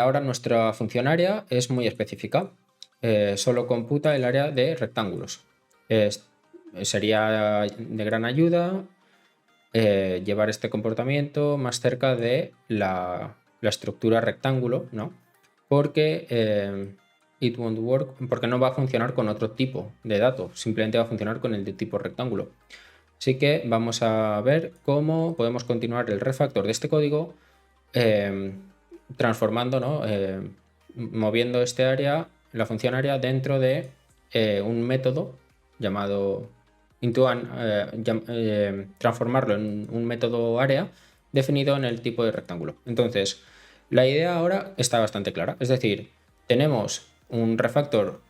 Ahora nuestra funcionaria es muy específica. Solo computa el área de rectángulos. Sería de gran ayuda llevar este comportamiento más cerca de la estructura rectángulo, ¿no? Porque it won't work, porque no va a funcionar con otro tipo de dato, simplemente va a funcionar con el de tipo rectángulo. Así que vamos a ver cómo podemos continuar el refactor de este código transformando, ¿no? Moviendo este área, la función área, dentro de un método llamado transformarlo en un método área definido en el tipo de rectángulo. Entonces, la idea ahora está bastante clara. Es decir, tenemos un refactor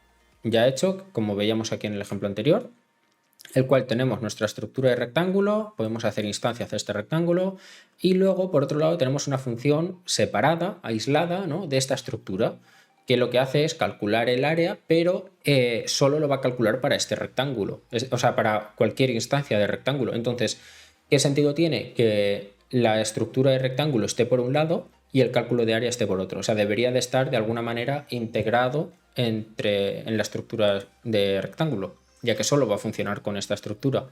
ya hecho, como veíamos aquí en el ejemplo anterior, el cual tenemos nuestra estructura de rectángulo, podemos hacer instancias de este rectángulo y luego por otro lado tenemos una función separada, aislada, ¿no? De esta estructura, que lo que hace es calcular el área, pero solo lo va a calcular para este rectángulo, o sea, para cualquier instancia de rectángulo. Entonces, ¿qué sentido tiene que la estructura de rectángulo esté por un lado y el cálculo de área esté por otro? O sea, debería de estar de alguna manera integrado en la estructura de rectángulo, ya que solo va a funcionar con esta estructura.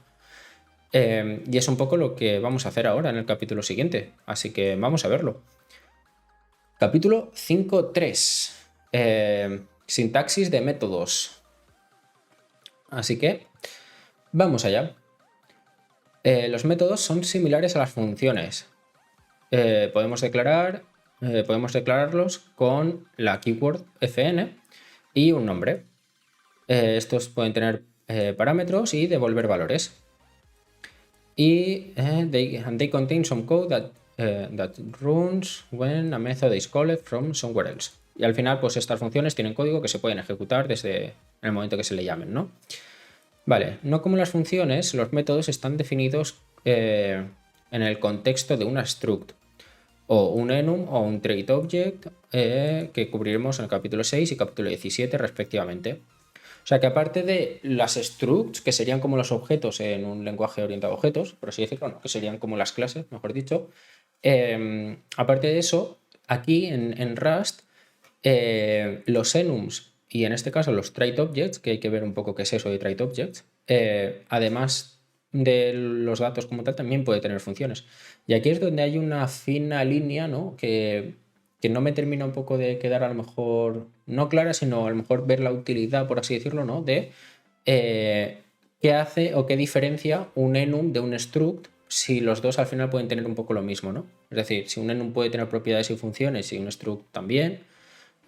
Y es un poco lo que vamos a hacer ahora en el capítulo siguiente, así que vamos a verlo. Capítulo 5.3. Sintaxis de métodos. Así que vamos allá. Los métodos son similares a las funciones. Podemos declararlos con la keyword fn y un nombre. Estos pueden tener parámetros y devolver valores. Y they contain some code that runs when a method is called from somewhere else. Y al final, pues estas funciones tienen código que se pueden ejecutar desde el momento que se le llamen, ¿no? Vale, no como las funciones, los métodos están definidos en el contexto de una struct. o un enum o un trait object que cubriremos en el capítulo 6 y capítulo 17 respectivamente. O sea que aparte de las structs, que serían como los objetos en un lenguaje orientado a objetos, por así decirlo, ¿no? Que serían como las clases, mejor dicho, aparte de eso, aquí en Rust, los enums y en este caso los trait objects, que hay que ver un poco qué es eso de trait objects, además de los datos como tal, también puede tener funciones. Y aquí es donde hay una fina línea, ¿no? Que no me termina un poco de quedar a lo mejor no clara, sino a lo mejor ver la utilidad, por así decirlo, ¿no? De qué hace o qué diferencia un enum de un struct si los dos al final pueden tener un poco lo mismo, ¿no? Es decir, si un enum puede tener propiedades y funciones y un struct también,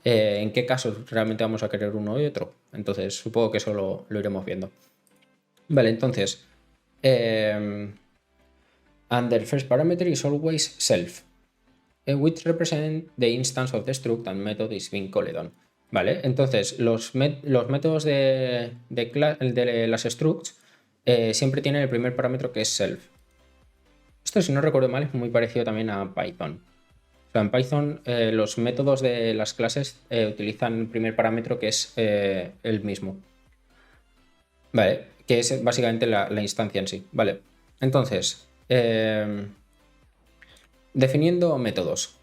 en qué casos realmente vamos a querer uno y otro. Entonces, supongo que eso lo iremos viendo. Vale, entonces, and the first parameter is always self, which represent the instance of the struct and method is being called on. Vale, entonces los métodos de las structs siempre tienen el primer parámetro que es self. Esto, si no recuerdo mal, es muy parecido también a Python. O sea, en Python los métodos de las clases utilizan el primer parámetro que es el mismo. Vale, que es básicamente la instancia en sí. Vale, entonces, definiendo métodos.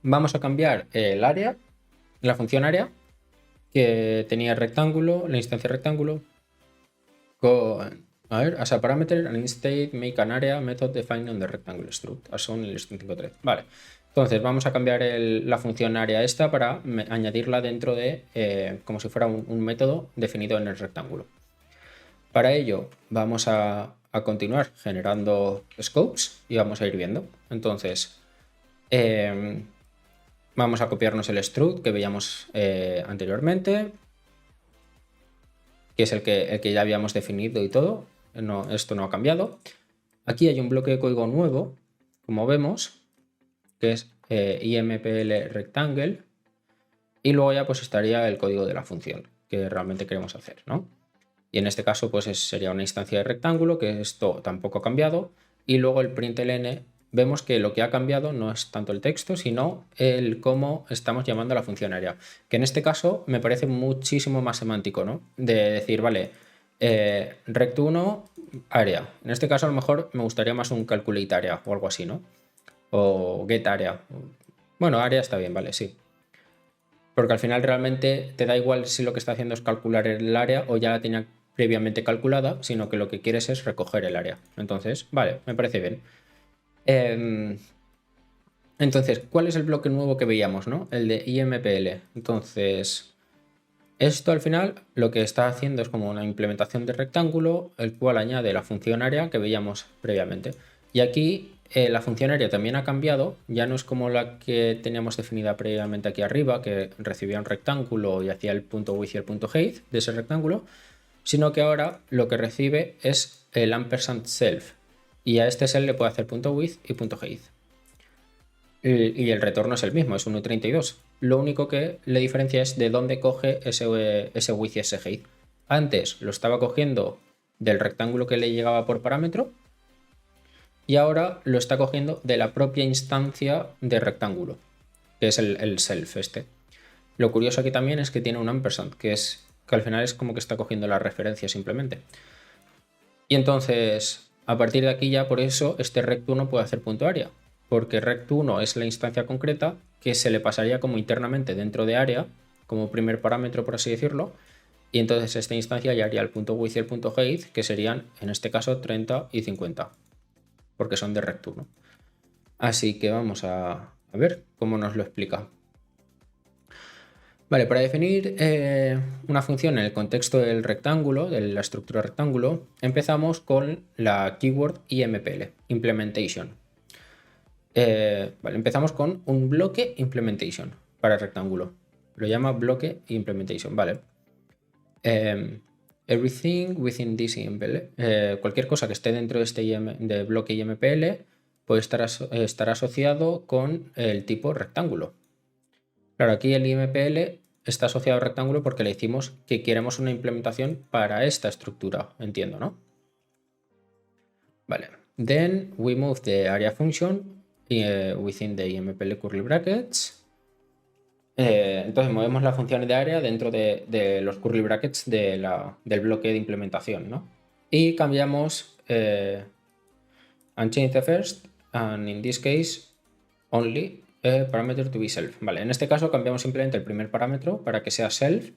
Vamos a cambiar el área, la función área, que tenía el rectángulo, la instancia rectángulo, con, a ver, as a parameter, an instate, make an area, method defined on the rectangle struct, as shown in el 5.3. Vale, entonces vamos a cambiar la función área esta para añadirla dentro de, como si fuera un método definido en el rectángulo. Para ello vamos a continuar generando scopes y vamos a ir viendo. Entonces, vamos a copiarnos el struct que veíamos anteriormente, que es el que ya habíamos definido y todo. No, esto no ha cambiado. Aquí hay un bloque de código nuevo, como vemos, que es impl rectangle, y luego ya pues estaría el código de la función que realmente queremos hacer, ¿no? Y en este caso pues sería una instancia de rectángulo, que esto tampoco ha cambiado, y luego el println, vemos que lo que ha cambiado no es tanto el texto, sino el cómo estamos llamando a la función área, que en este caso me parece muchísimo más semántico, ¿no? De decir, vale, rect1 área. En este caso a lo mejor me gustaría más un calculate area o algo así, ¿no? O get area. Bueno, área está bien, vale, sí. Porque al final realmente te da igual si lo que está haciendo es calcular el área o ya la tenía previamente calculada, sino que lo que quieres es recoger el área. Entonces, vale, me parece bien. Entonces, ¿cuál es el bloque nuevo que veíamos, no? El de IMPL. Entonces, esto al final lo que está haciendo es como una implementación de rectángulo, el cual añade la función área que veíamos previamente. Y aquí la función área también ha cambiado, ya no es como la que teníamos definida previamente aquí arriba, que recibía un rectángulo y hacía el punto width y el punto height de ese rectángulo, sino que ahora lo que recibe es el ampersand self, y a este self le puede hacer punto width y punto height. Y el retorno es el mismo, es 1.32. Lo único que le diferencia es de dónde coge ese width y ese height. Antes lo estaba cogiendo del rectángulo que le llegaba por parámetro, y ahora lo está cogiendo de la propia instancia de rectángulo, que es el self este. Lo curioso aquí también es que tiene un ampersand, que al final es como que está cogiendo la referencia simplemente. Y entonces, a partir de aquí ya por eso este rect1 puede hacer punto área, porque rect1 es la instancia concreta que se le pasaría como internamente dentro de área, como primer parámetro por así decirlo, y entonces esta instancia ya haría el punto width y el punto height, que serían en este caso 30 y 50, porque son de rect1. Así que vamos a ver cómo nos lo explica. Vale, para definir una función en el contexto del rectángulo, de la estructura rectángulo, empezamos con la keyword IMPL, implementation. Vale, empezamos con un bloque implementation para el rectángulo. Lo llama bloque implementation, vale. Everything within this IMPL, cualquier cosa que esté dentro de este de bloque IMPL puede estar asociado con el tipo rectángulo. Claro, aquí el IMPL está asociado al rectángulo porque le decimos que queremos una implementación para esta estructura, entiendo, ¿no? Vale. Then we move the area function within the IMPL curly brackets. Entonces movemos la función de área dentro de los curly brackets del bloque de implementación, ¿no? Y cambiamos unchanged the first, and in this case only parameter to be self. Vale, en este caso cambiamos simplemente el primer parámetro para que sea self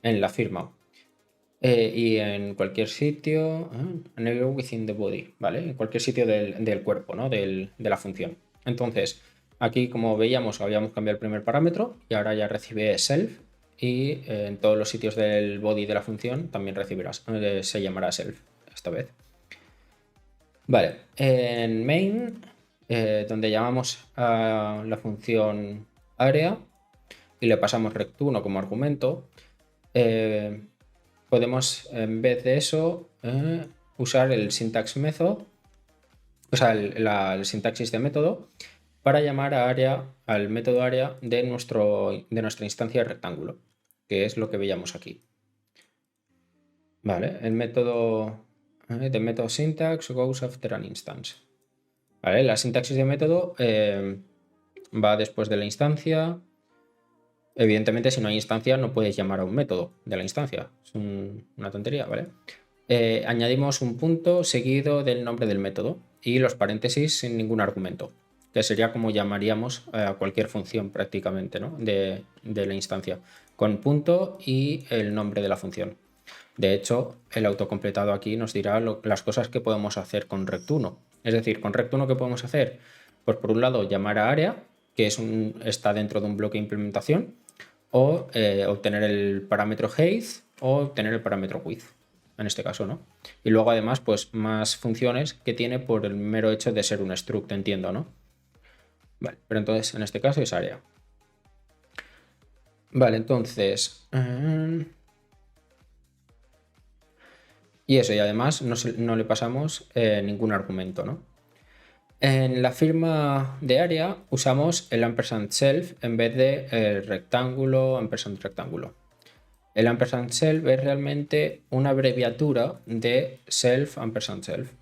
en la firma. Y en cualquier sitio, anywhere within the body, ¿vale? En cualquier sitio del cuerpo, ¿no? De la función. Entonces, aquí como veíamos, habíamos cambiado el primer parámetro y ahora ya recibe self y en todos los sitios del body de la función también recibirás, se llamará self esta vez. Vale, en main, donde llamamos a la función área y le pasamos rect1 como argumento, podemos en vez de eso usar el syntax method, o sea, el sintaxis de método para llamar a área, al método área de nuestra instancia de rectángulo, que es lo que veíamos aquí. Vale, el método de método syntax goes after an instance. Vale, la sintaxis de método va después de la instancia. Evidentemente, si no hay instancia, no puedes llamar a un método de la instancia. Es una tontería, ¿vale? Añadimos un punto seguido del nombre del método y los paréntesis sin ningún argumento, que sería como llamaríamos a cualquier función prácticamente, ¿no? de la instancia, con punto y el nombre de la función. De hecho, el autocompletado aquí nos dirá las cosas que podemos hacer con rect1. Es decir, con rect1, ¿qué podemos hacer? Pues por un lado, llamar a área, que está dentro de un bloque de implementación, o obtener el parámetro height o obtener el parámetro width, en este caso, ¿no? Y luego además, pues más funciones que tiene por el mero hecho de ser un struct, entiendo, ¿no? Vale, pero entonces en este caso es área. Vale, entonces... y eso, y además no le pasamos ningún argumento, ¿no? En la firma de área usamos el ampersand self en vez de el rectángulo, ampersand rectángulo. El ampersand self es realmente una abreviatura de self ampersand self.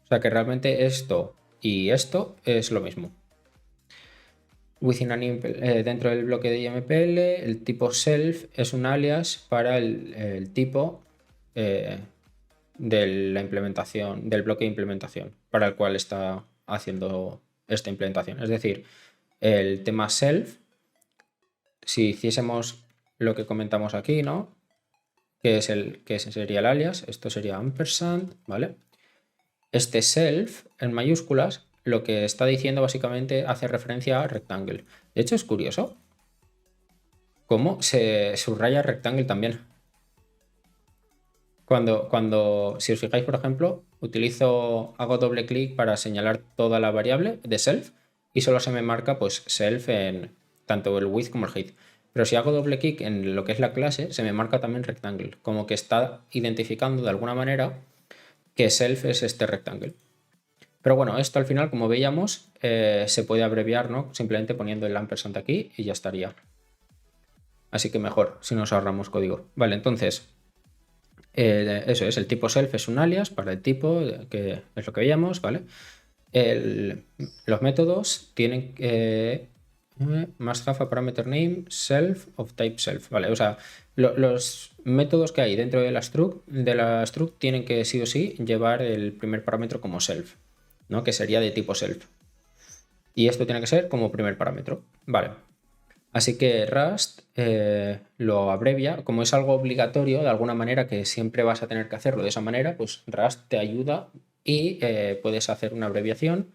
O sea que realmente esto y esto es lo mismo. Dentro del bloque de IMPL, el tipo self es un alias para el tipo de la implementación, del bloque de implementación para el cual está haciendo esta implementación. Es decir, el tema self, si hiciésemos lo que comentamos aquí, ¿no? Que ese sería el alias, esto sería ampersand, ¿vale? Este self en mayúsculas lo que está diciendo básicamente hace referencia a rectangle. De hecho es curioso cómo se subraya rectangle también. Si os fijáis, por ejemplo, hago doble clic para señalar toda la variable de self y solo se me marca pues self en tanto el width como el height. Pero si hago doble clic en lo que es la clase, se me marca también rectangle, como que está identificando de alguna manera que self es este rectangle. Pero bueno, esto al final, como veíamos, se puede abreviar, ¿no? Simplemente poniendo el ampersand aquí y ya estaría. Así que mejor si nos ahorramos código. Vale, entonces... eso es, el tipo self es un alias para el tipo, que es lo que veíamos, ¿vale? Los métodos tienen must have a parameter name self of type self, ¿vale? O sea, los métodos que hay dentro de la struct tienen que sí o sí llevar el primer parámetro como self, ¿no? Que sería de tipo self. Y esto tiene que ser como primer parámetro, ¿vale? Así que Rust lo abrevia, como es algo obligatorio, de alguna manera que siempre vas a tener que hacerlo de esa manera, pues Rust te ayuda y puedes hacer una abreviación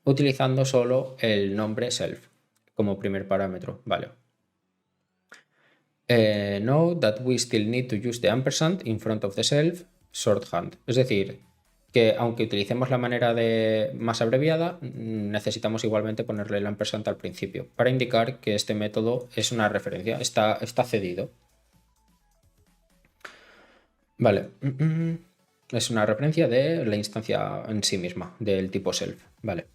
utilizando solo el nombre self como primer parámetro. Vale. Note that we still need to use the ampersand in front of the self shorthand. Es decir, que aunque utilicemos la manera más abreviada, necesitamos igualmente ponerle el ampersand al principio para indicar que este método es una referencia, está cedido. Vale. Es una referencia de la instancia en sí misma, del tipo self. Vale.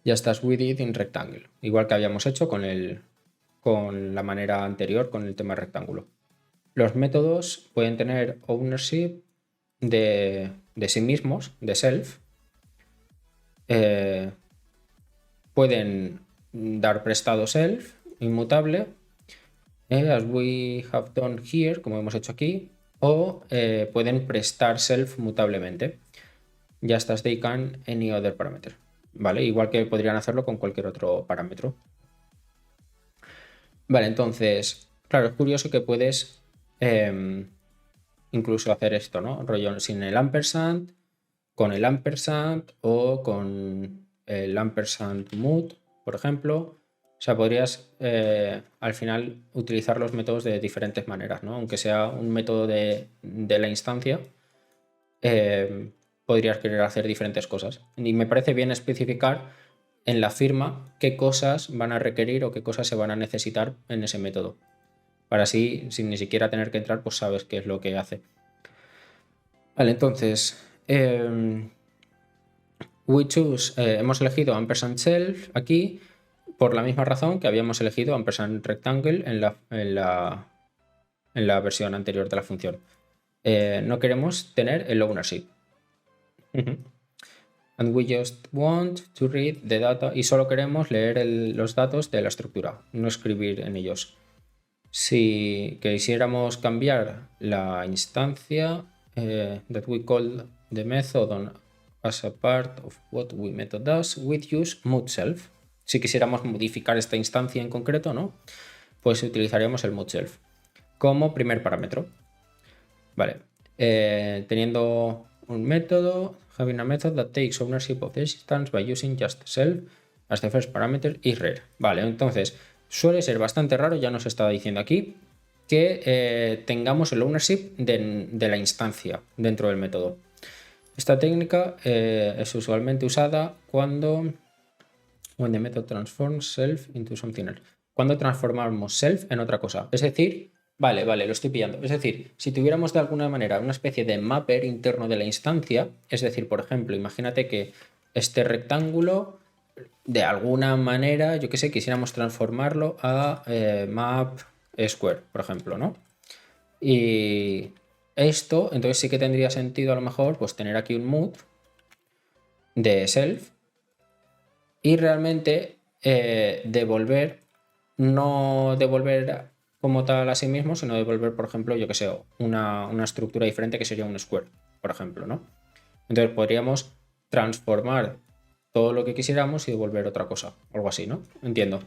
Ya estás with it in rectangle, igual que habíamos hecho con la manera anterior con el tema rectángulo. Los métodos pueden tener ownership de sí mismos, de self, pueden dar prestado self inmutable, as we have done here, como hemos hecho aquí, o pueden prestar self mutablemente. Just as they can any other parameter. ¿Vale? Igual que podrían hacerlo con cualquier otro parámetro. Vale, entonces, claro, es curioso que puedes incluso hacer esto, ¿no? Rollo sin el ampersand, con el ampersand o con el ampersand mood, por ejemplo. O sea, podrías al final utilizar los métodos de diferentes maneras, ¿no? Aunque sea un método de la instancia, podrías querer hacer diferentes cosas. Y me parece bien especificar en la firma qué cosas van a requerir o qué cosas se van a necesitar en ese método. Para así, sin ni siquiera tener que entrar, pues sabes qué es lo que hace. Vale, entonces, we choose, hemos elegido ampersand self aquí por la misma razón que habíamos elegido ampersand rectangle en la versión anterior de la función. No queremos tener el ownership. And we just want to read the data y solo queremos leer los datos de la estructura, no escribir en ellos. Si quisiéramos cambiar la instancia that we call the method as a part of what we method does, we'd use moodself. Si quisiéramos modificar esta instancia en concreto, ¿no? Pues utilizaríamos el moodself como primer parámetro. Vale, teniendo un método, having a method that takes ownership of the instance by using just self as the first parameter is rare. Vale, entonces suele ser bastante raro, ya nos estaba diciendo aquí, que tengamos el ownership de la instancia dentro del método. Esta técnica es usualmente usada cuando when the method transforms self into something else. Cuando transformamos self en otra cosa. Es decir, vale, lo estoy pillando. Es decir, si tuviéramos de alguna manera una especie de mapper interno de la instancia, es decir, por ejemplo, imagínate que este rectángulo, de alguna manera, yo que sé, quisiéramos transformarlo a map square, por ejemplo, ¿no? Y esto, entonces sí que tendría sentido a lo mejor, pues tener aquí un mood de self y realmente no devolver como tal a sí mismo, sino devolver, por ejemplo, yo que sé, una estructura diferente que sería un square, por ejemplo, ¿no? Entonces podríamos transformar todo lo que quisiéramos y devolver otra cosa, algo así, ¿no? Entiendo.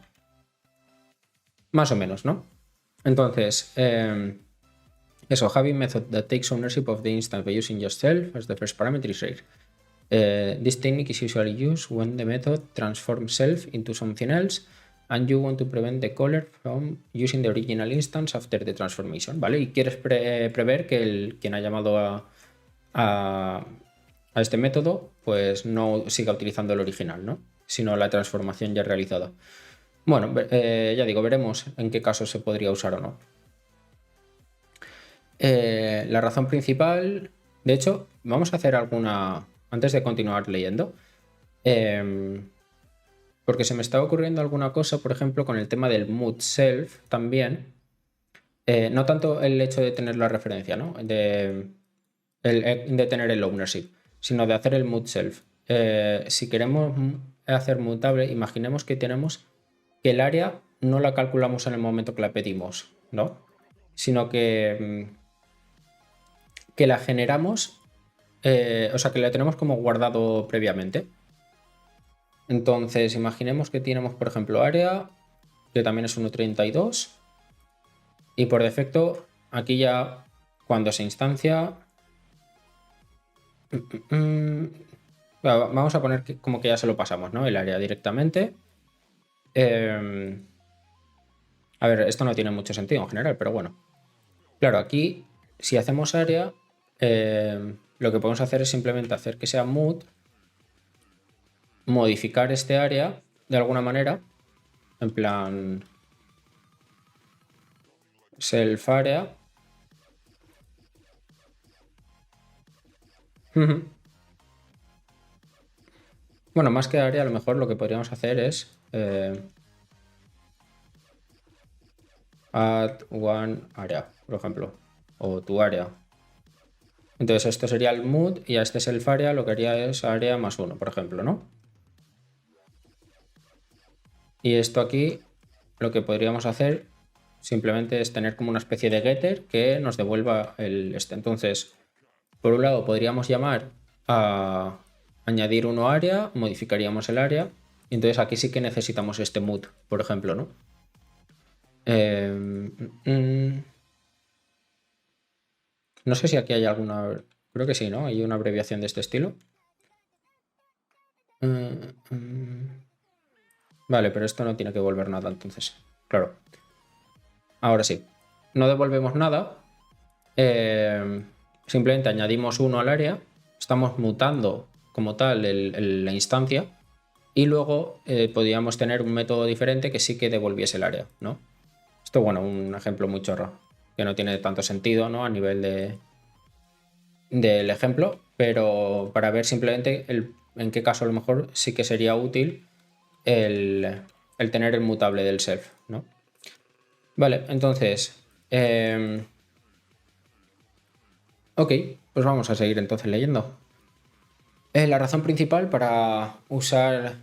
Más o menos, ¿no? Entonces, eso, having method that takes ownership of the instance by using just self as the first parameter is rare. This technique is usually used when the method transforms self into something else and you want to prevent the caller from using the original instance after the transformation, ¿vale? Y quieres prever que quien ha llamado a este método pues no siga utilizando el original, ¿no? Sino la transformación ya realizada. Bueno, ya digo, veremos en qué caso se podría usar o no. La razón principal, de hecho, vamos a hacer alguna, antes de continuar leyendo, porque se me está ocurriendo alguna cosa, por ejemplo, con el tema del mood self también. No tanto el hecho de tener la referencia, ¿no? De tener el ownership, sino de hacer el mood self. Si queremos hacer mutable, imaginemos que tenemos que el área no la calculamos en el momento que la pedimos, ¿no? Sino que la generamos, o sea, que la tenemos como guardado previamente. Entonces, imaginemos que tenemos, por ejemplo, área, que también es 1.32, y por defecto, aquí ya, cuando se instancia, vamos a poner como que ya se lo pasamos, ¿no? El área directamente. A ver, esto no tiene mucho sentido en general, pero bueno. Claro, aquí, si hacemos área, lo que podemos hacer es simplemente hacer que sea mood, modificar este área de alguna manera, en plan self área. Bueno, más que área, a lo mejor lo que podríamos hacer es add one area, por ejemplo, o tu área. Entonces esto sería el mood y a este self área lo que haría es área más 1, por ejemplo, ¿no? Y esto aquí lo que podríamos hacer simplemente es tener como una especie de getter que nos devuelva el este. Entonces, por un lado podríamos llamar a añadir uno área, modificaríamos el área. Y entonces aquí sí que necesitamos este mood, por ejemplo, ¿no? No sé si aquí hay alguna... Creo que sí, ¿no? Hay una abreviación de este estilo. Vale, pero esto no tiene que devolver nada, entonces. Claro. Ahora sí. No devolvemos nada. Simplemente añadimos uno al área. Estamos mutando como tal la instancia. Y luego podríamos tener un método diferente que sí que devolviese el área, ¿no? Esto, bueno, un ejemplo muy chorro. Que no tiene tanto sentido, ¿no? A nivel del ejemplo. Pero para ver simplemente en qué caso a lo mejor sí que sería útil el tener el mutable del self, ¿no? Vale, entonces, ok, pues vamos a seguir entonces leyendo. La razón principal para usar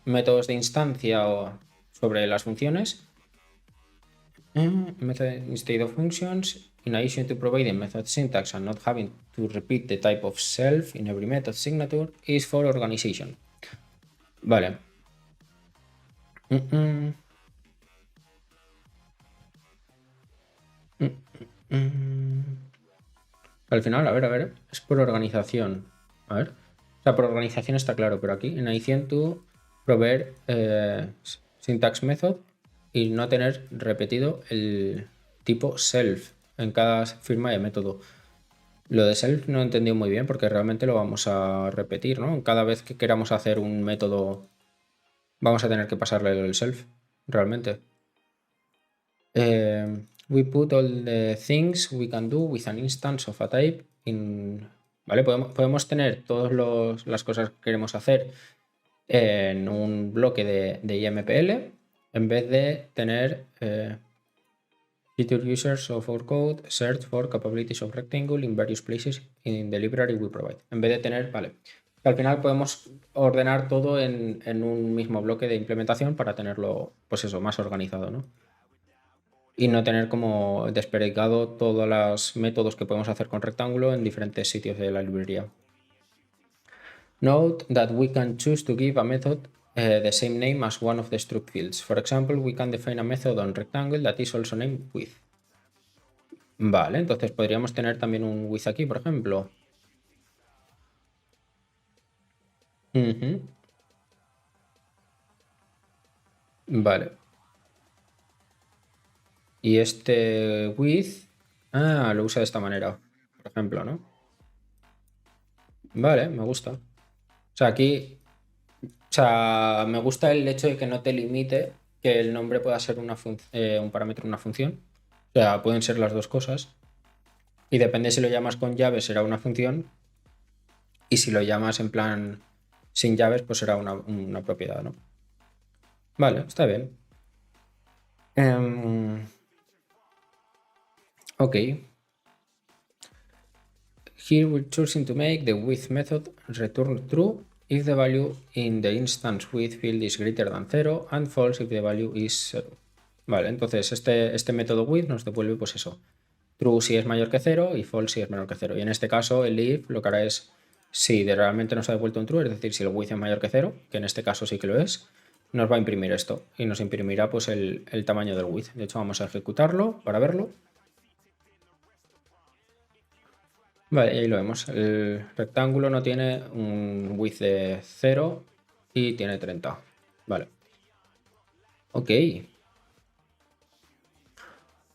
métodos de instancia o sobre las funciones, method instead of functions, in addition to providing method syntax and not having to repeat the type of self in every method signature, is for organization. Vale. Al final, a ver, es por organización. A ver. O sea, por organización está claro, pero aquí en adición tú proveer syntax method y no tener repetido el tipo self en cada firma de método. Lo de self no he entendido muy bien porque realmente lo vamos a repetir, ¿no? Cada vez que queramos hacer un método vamos a tener que pasarle el self, realmente. We put all the things we can do with an instance of a type in... ¿Vale? Podemos tener todas las cosas que queremos hacer en un bloque de IMPL en vez de tener feature users of our code search for capabilities of rectangle in various places in the library we provide. En vez de tener, vale. Al final podemos ordenar todo en un mismo bloque de implementación para tenerlo, pues eso, más organizado, ¿no? Y no tener como desperdigado todos los métodos que podemos hacer con rectángulo en diferentes sitios de la librería. Note that we can choose to give a method the same name as one of the struct fields. For example, we can define a method on rectangle that is also named width. Vale, entonces podríamos tener también un width aquí, por ejemplo. Vale. Y este width, lo usa de esta manera, por ejemplo, ¿no? Vale, me gusta. O sea, aquí, o sea, me gusta el hecho de que no te limite que el nombre pueda ser un parámetro, una función. O sea, pueden ser las dos cosas. Y depende si lo llamas con llaves, será una función. Y si lo llamas en plan sin llaves, pues será una propiedad, ¿no? Vale, está bien. Ok. Here we're choosing to make the width method return true if the value in the instance width field is greater than 0 and false if the value is 0. Vale, entonces este método width nos devuelve pues eso. True si es mayor que 0 y false si es menor que 0. Y en este caso el if lo que hará es, si realmente nos ha devuelto un true, es decir, si el width es mayor que 0, que en este caso sí que lo es, nos va a imprimir esto y nos imprimirá pues el tamaño del width. De hecho vamos a ejecutarlo para verlo. Vale, ahí lo vemos. El rectángulo no tiene un width de 0 y tiene 30. Vale. Ok.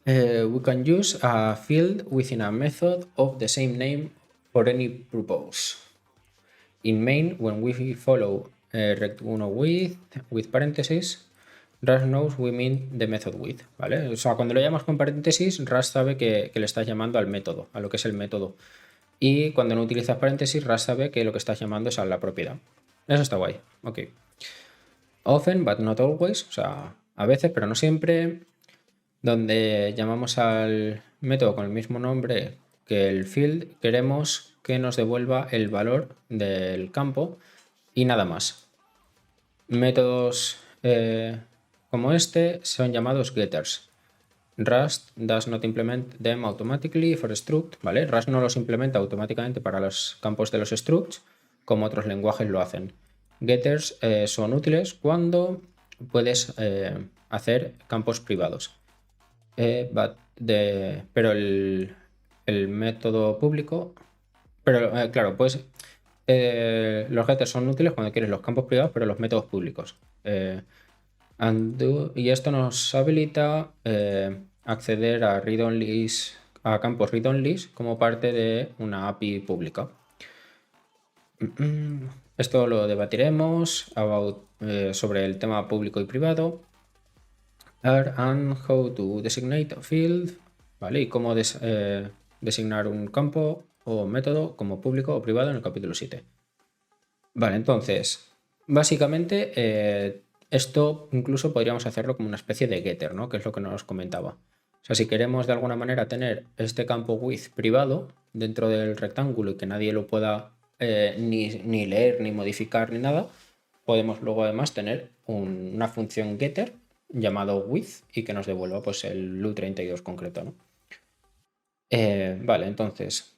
We can use a field within a method of the same name for any purpose. In main, when we follow rect1 with paréntesis, Rust knows we mean the method with, ¿vale? O sea, cuando lo llamas con paréntesis, Rust sabe que le estás llamando al método, a lo que es el método. Y cuando no utilizas paréntesis, Rust sabe que lo que estás llamando es a la propiedad. Eso está guay. Ok. Often, but not always, o sea, a veces, pero no siempre, donde llamamos al método con el mismo nombre que el field, queremos que nos devuelva el valor del campo y nada más. Métodos como este son llamados getters. Rust does not implement them automatically for struct, ¿vale? Rust no los implementa automáticamente para los campos de los structs, como otros lenguajes lo hacen. Getters son útiles cuando puedes hacer campos privados. Pero el método público... Pero claro, pues los getters son útiles cuando quieres los campos privados, pero los métodos públicos. Y esto nos habilita acceder a read-onlys, a campos read-onlys como parte de una API pública. Esto lo debatiremos sobre el tema público y privado. And how to designate a field, ¿vale? Y cómo designar un campo o método como público o privado en el capítulo 7. Vale, entonces, básicamente esto incluso podríamos hacerlo como una especie de getter, ¿no? Que es lo que nos comentaba. O sea, si queremos de alguna manera tener este campo with privado dentro del rectángulo y que nadie lo pueda ni leer, ni modificar, ni nada, podemos luego además tener una función getter llamado with y que nos devuelva pues el lu32 concreto, ¿no? Vale, entonces,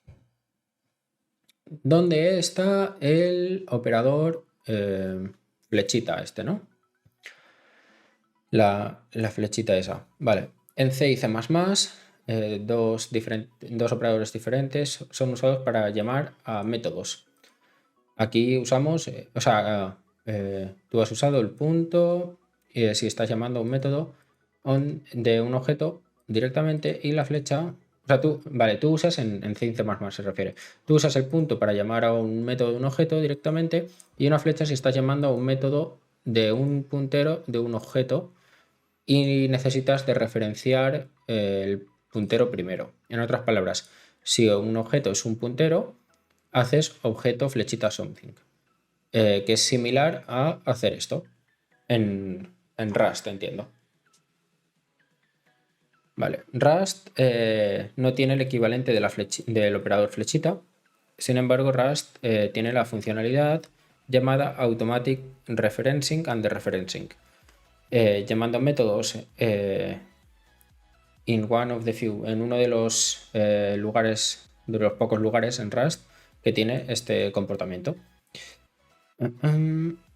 ¿dónde está el operador flechita este, ¿no? La flechita esa. Vale, en C y C++, dos operadores diferentes son usados para llamar a métodos. Aquí usamos, tú has usado el punto si estás llamando a un método de un objeto directamente y la flecha, o sea, tú usas en C y C++ se refiere, tú usas el punto para llamar a un método de un objeto directamente y una flecha si estás llamando a un método de un puntero de un objeto y necesitas de referenciar el puntero primero. En otras palabras, si un objeto es un puntero, haces objeto flechita something, que es similar a hacer esto en Rust, entiendo. Vale, Rust no tiene el equivalente del operador flechita, sin embargo Rust tiene la funcionalidad llamada Automatic Referencing and Dereferencing, llamando métodos en uno de los lugares, de los pocos lugares en Rust que tiene este comportamiento.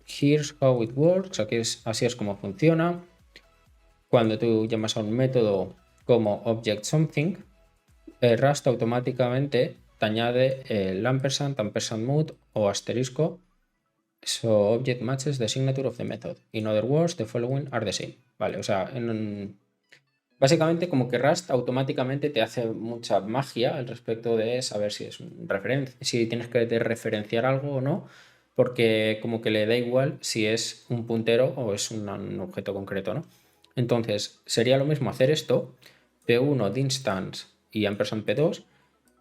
Here's how it works. Así es como funciona. Cuando tú llamas a un método como object something, Rust automáticamente te añade el ampersand mood o asterisco. So object matches the signature of the method. In other words, the following are the same. Vale, o sea, básicamente como que Rust automáticamente te hace mucha magia al respecto de saber si es si tienes que referenciar algo o no, porque como que le da igual si es un puntero o es un objeto concreto, ¿no? Entonces, sería lo mismo hacer esto, p1 de instance y ampersand p2,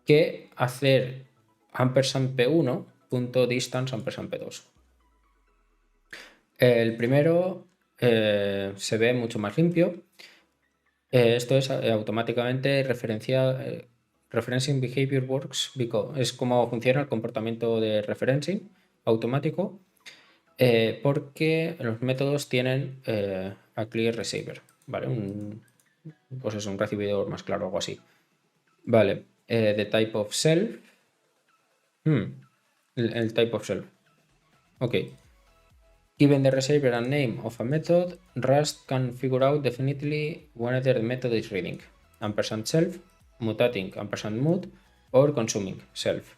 que hacer ampersand p1 punto distance ampersand p2. El primero se ve mucho más limpio. Esto es automáticamente referencing behavior works because es como funciona el comportamiento de referencing automático, porque los métodos tienen a clear receiver, ¿vale? Pues es un recibidor más claro, algo así. Vale, the type of self. El type of self. Ok. Given the receiver and name of a method, Rust can figure out definitely whether the method is reading ampersand self, mutating ampersand mood, or consuming self.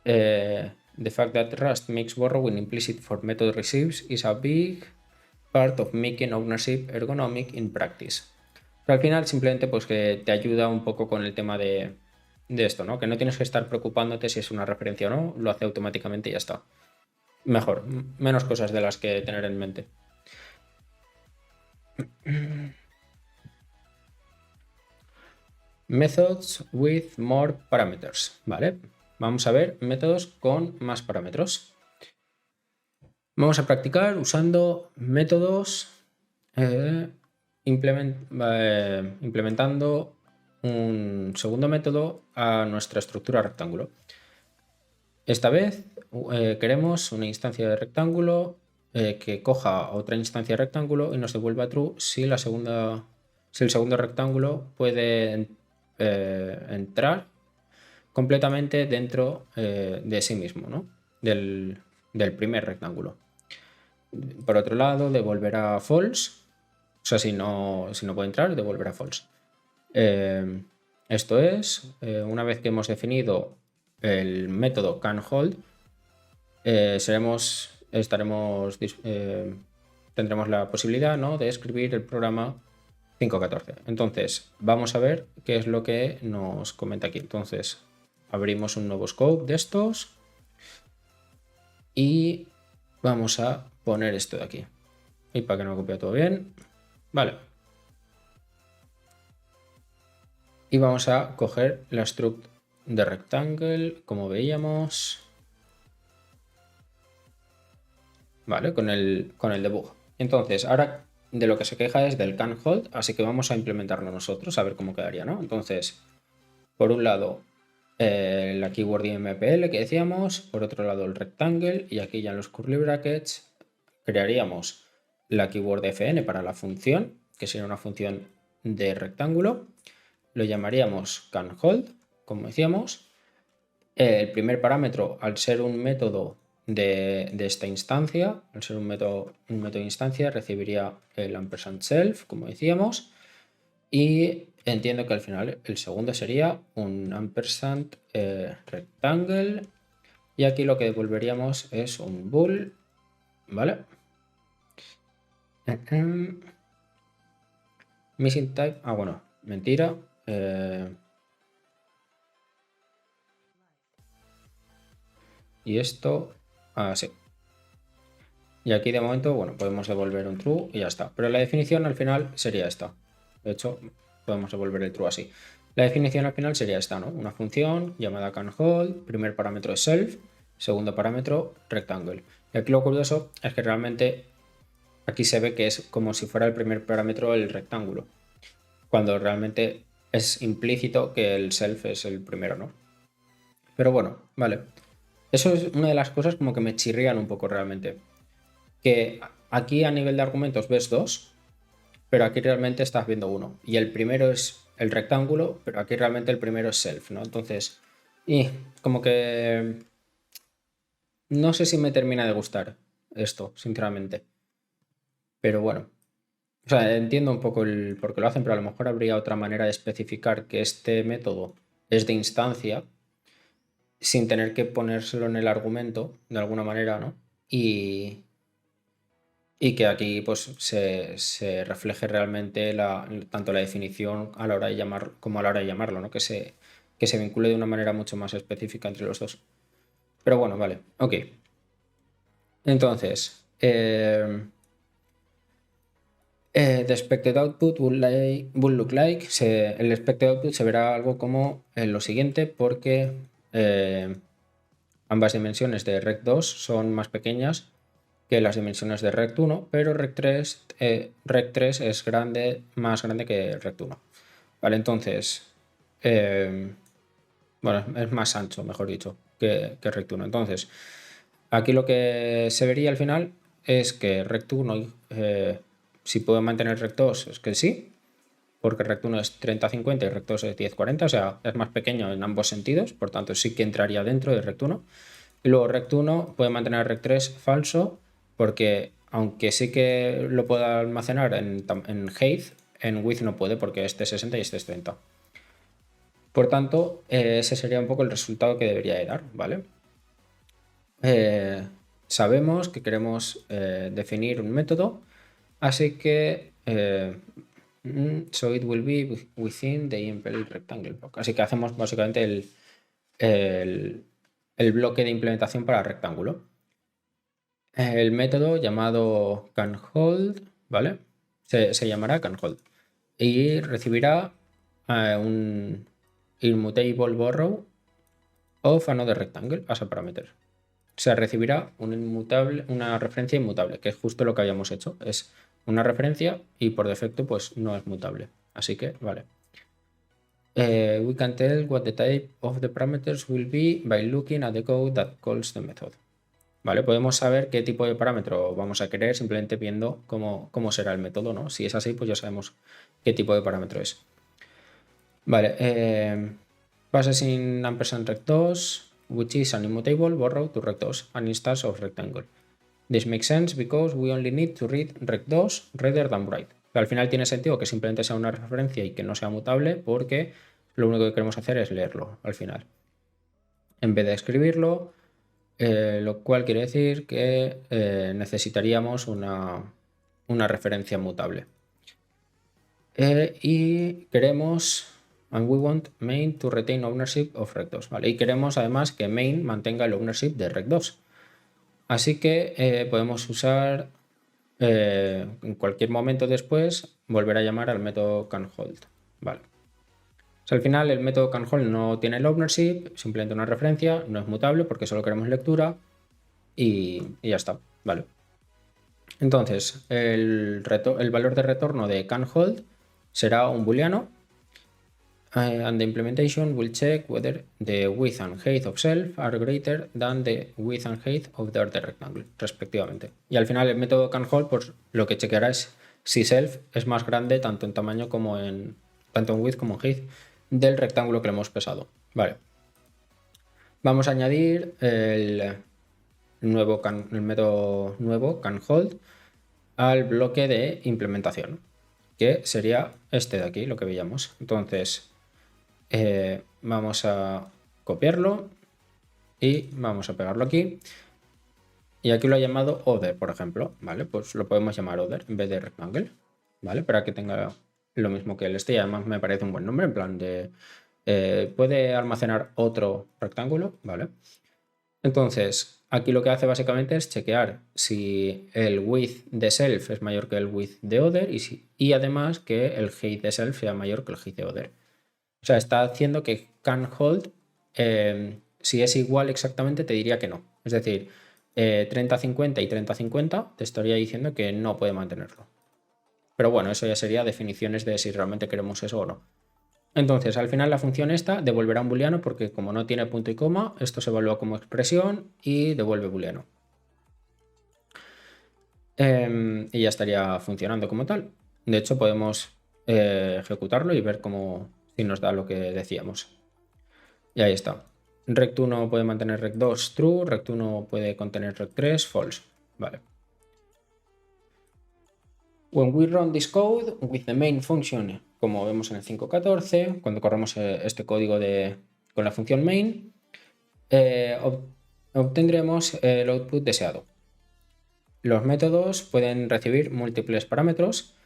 The fact that Rust makes borrowing implicit for method receives is a big part of making ownership ergonomic in practice. Pero al final simplemente pues que te ayuda un poco con el tema de esto, ¿no? Que no tienes que estar preocupándote si es una referencia o no, lo hace automáticamente y ya está. Mejor, menos cosas de las que tener en mente. Methods with more parameters, ¿vale? Vamos a ver métodos con más parámetros. Vamos a practicar usando métodos implementando un segundo método a nuestra estructura rectángulo. Esta vez queremos una instancia de rectángulo que coja otra instancia de rectángulo y nos devuelva true si el segundo rectángulo puede entrar completamente dentro de sí mismo, ¿no? Del primer rectángulo. Por otro lado, devolverá false. O sea, si no puede entrar, devolverá false. Esto es, una vez que hemos definido el método canHold, tendremos la posibilidad, ¿no?, de escribir el programa 5.14. Entonces, vamos a ver qué es lo que nos comenta aquí. Entonces, abrimos un nuevo scope de estos y vamos a poner esto de aquí. Y para que no copie todo bien, vale. Y vamos a coger la struct de rectangle, como veíamos. Vale, con el debug. Entonces, ahora de lo que se queja es del canHold, así que vamos a implementarlo nosotros, a ver cómo quedaría, ¿no? Entonces, por un lado, la keyword IMPL que decíamos, por otro lado el rectangle, y aquí ya en los curly brackets crearíamos la keyword fn para la función, que sería una función de rectángulo. Lo llamaríamos canHold, como decíamos. El primer parámetro, al ser un método de esta instancia, al ser un método de instancia, recibiría el &self, como decíamos. Y entiendo que al final el segundo sería un ampersand rectangle. Y aquí lo que devolveríamos es un bool, ¿vale? Missing type. Ah, bueno, mentira. Y esto, sí. Y aquí de momento, bueno, podemos devolver un true y ya está. Pero la definición al final sería esta. De hecho, podemos devolver el true así. La definición al final sería esta, ¿no? Una función llamada canHold, primer parámetro es self, segundo parámetro rectangle. Y aquí lo curioso es que realmente aquí se ve que es como si fuera el primer parámetro el rectángulo, cuando realmente es implícito que el self es el primero, ¿no? Pero bueno, vale. Eso es una de las cosas como que me chirrían un poco realmente. Que aquí a nivel de argumentos ves dos, pero aquí realmente estás viendo uno. Y el primero es el rectángulo, pero aquí realmente el primero es self, ¿no? Entonces, y como que no sé si me termina de gustar esto, sinceramente. Pero bueno, o sea, entiendo un poco el por qué lo hacen, pero a lo mejor habría otra manera de especificar que este método es de instancia sin tener que ponérselo en el argumento de alguna manera, ¿no? Y que aquí pues se refleje realmente tanto la definición a la hora de llamar como a la hora de llamarlo, ¿no? Que se vincule de una manera mucho más específica entre los dos. Pero bueno, vale, ok. Entonces, the expected output would look like, el expected output se verá algo como lo siguiente, porque ambas dimensiones de rect2 son más pequeñas que las dimensiones de rect1, pero rect3 es más grande que rect1. Vale, entonces, bueno, es más ancho, mejor dicho, que rect1. Entonces, aquí lo que se vería al final es que rect1, si puede mantener rect2, es que sí, porque rect1 es 30-50 y rect2 es 10-40, o sea, es más pequeño en ambos sentidos, por tanto sí que entraría dentro de rect1. Y luego rect1 puede mantener rect3 falso, porque aunque sí que lo pueda almacenar en height, en width no puede, porque este es 60 y este es 30. Por tanto, ese sería un poco el resultado que debería de dar, ¿vale? Sabemos que queremos definir un método, así que so it will be within the impl rectangle block. Así que hacemos básicamente el bloque de implementación para rectángulo. El método llamado canHold, ¿vale? Se llamará canHold y recibirá un immutable borrow of another rectangle as a parameter. O sea, recibirá una referencia inmutable, que es justo lo que habíamos hecho. Es una referencia y por defecto pues no es mutable. Así que, vale. We can tell what the type of the parameters will be by looking at the code that calls the method. ¿vale? Podemos saber qué tipo de parámetro vamos a querer simplemente viendo cómo será el método, ¿no? Si es así, pues ya sabemos qué tipo de parámetro es. Vale, passes in &rect2, which is an immutable borrow to rect2, an instance of rectangle. This makes sense because we only need to read rect2 rather than write. Al final tiene sentido que simplemente sea una referencia y que no sea mutable porque lo único que queremos hacer es leerlo al final, en vez de escribirlo, lo cual quiere decir que necesitaríamos una referencia mutable. Y queremos, and we want main to retain ownership of rect2, ¿vale? Y queremos además que main mantenga el ownership de rect2. Así que podemos usar en cualquier momento después volver a llamar al método canHold, ¿vale? O sea, al final el método canHold no tiene el ownership, simplemente una referencia, no es mutable porque solo queremos lectura y ya está, ¿vale? Entonces, el valor de retorno de canHold será un booleano and the implementation will check whether the width and height of self are greater than the width and height of the other rectangle, respectivamente. Y al final el método canHold pues, lo que chequeará es si self es más grande tanto en tamaño como tanto en width como en height del rectángulo que le hemos pesado. Vale. Vamos a añadir el método nuevo canHold al bloque de implementación, que sería este de aquí, lo que veíamos. Entonces, vamos a copiarlo y vamos a pegarlo aquí. Y aquí lo ha llamado other, por ejemplo, ¿vale? Pues lo podemos llamar other en vez de rectangle, ¿vale? Para que tenga lo mismo que el este y además me parece un buen nombre, en plan de... puede almacenar otro rectángulo, ¿vale? Entonces, aquí lo que hace básicamente es chequear si el width de self es mayor que el width de other y además que el height de self sea mayor que el height de other. O sea, está haciendo que canHold, si es igual exactamente, te diría que no. Es decir, 30-50 y 30-50 te estaría diciendo que no puede mantenerlo. Pero bueno, eso ya sería definiciones de si realmente queremos eso o no. Entonces, al final la función esta devolverá un booleano porque como no tiene punto y coma, esto se evalúa como expresión y devuelve booleano. Y ya estaría funcionando como tal. De hecho, podemos ejecutarlo y ver si nos da lo que decíamos. Y ahí está. Rect1 puede mantener rect2 true, rect1 puede contener rect3 false. Vale. When we run this code with the main function, como vemos en el 5.14, cuando corremos este código con la función main, obtendremos el output deseado. Los métodos pueden recibir múltiples parámetros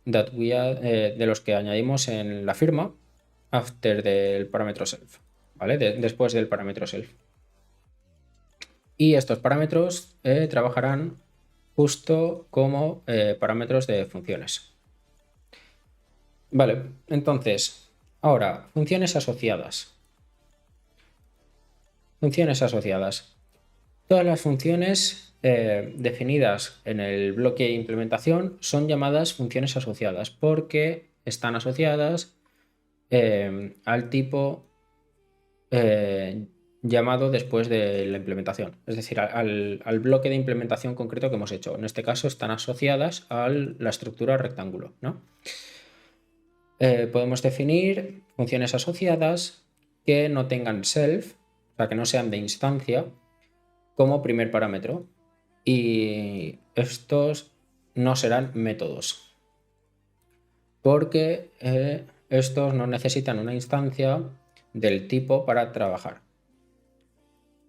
de los que añadimos en la firma after del parámetro self, ¿vale? Después del parámetro self. Y estos parámetros trabajarán justo como parámetros de funciones. Vale, entonces, ahora, funciones asociadas. Funciones asociadas. Todas las funciones definidas en el bloque de implementación son llamadas funciones asociadas porque están asociadas al tipo llamado después de la implementación, es decir, al bloque de implementación concreto que hemos hecho. En este caso están asociadas a la estructura rectángulo, ¿no? Podemos definir funciones asociadas que no tengan self, o sea, que no sean de instancia, como primer parámetro. Y estos no serán métodos, porque estos no necesitan una instancia del tipo para trabajar.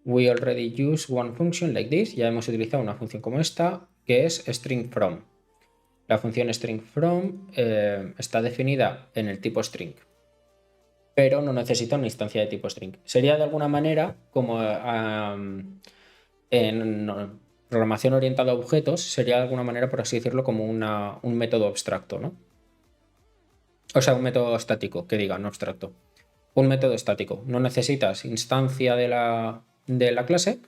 We already use one function like this. Ya hemos utilizado una función como esta, que es string from. La función string from está definida en el tipo string, pero no necesita una instancia de tipo string. Sería de alguna manera como en programación orientada a objetos, sería de alguna manera, por así decirlo, como un método abstracto, ¿no? O sea, un método estático, que diga, no abstracto. Un método estático. No necesitas instancia de la clase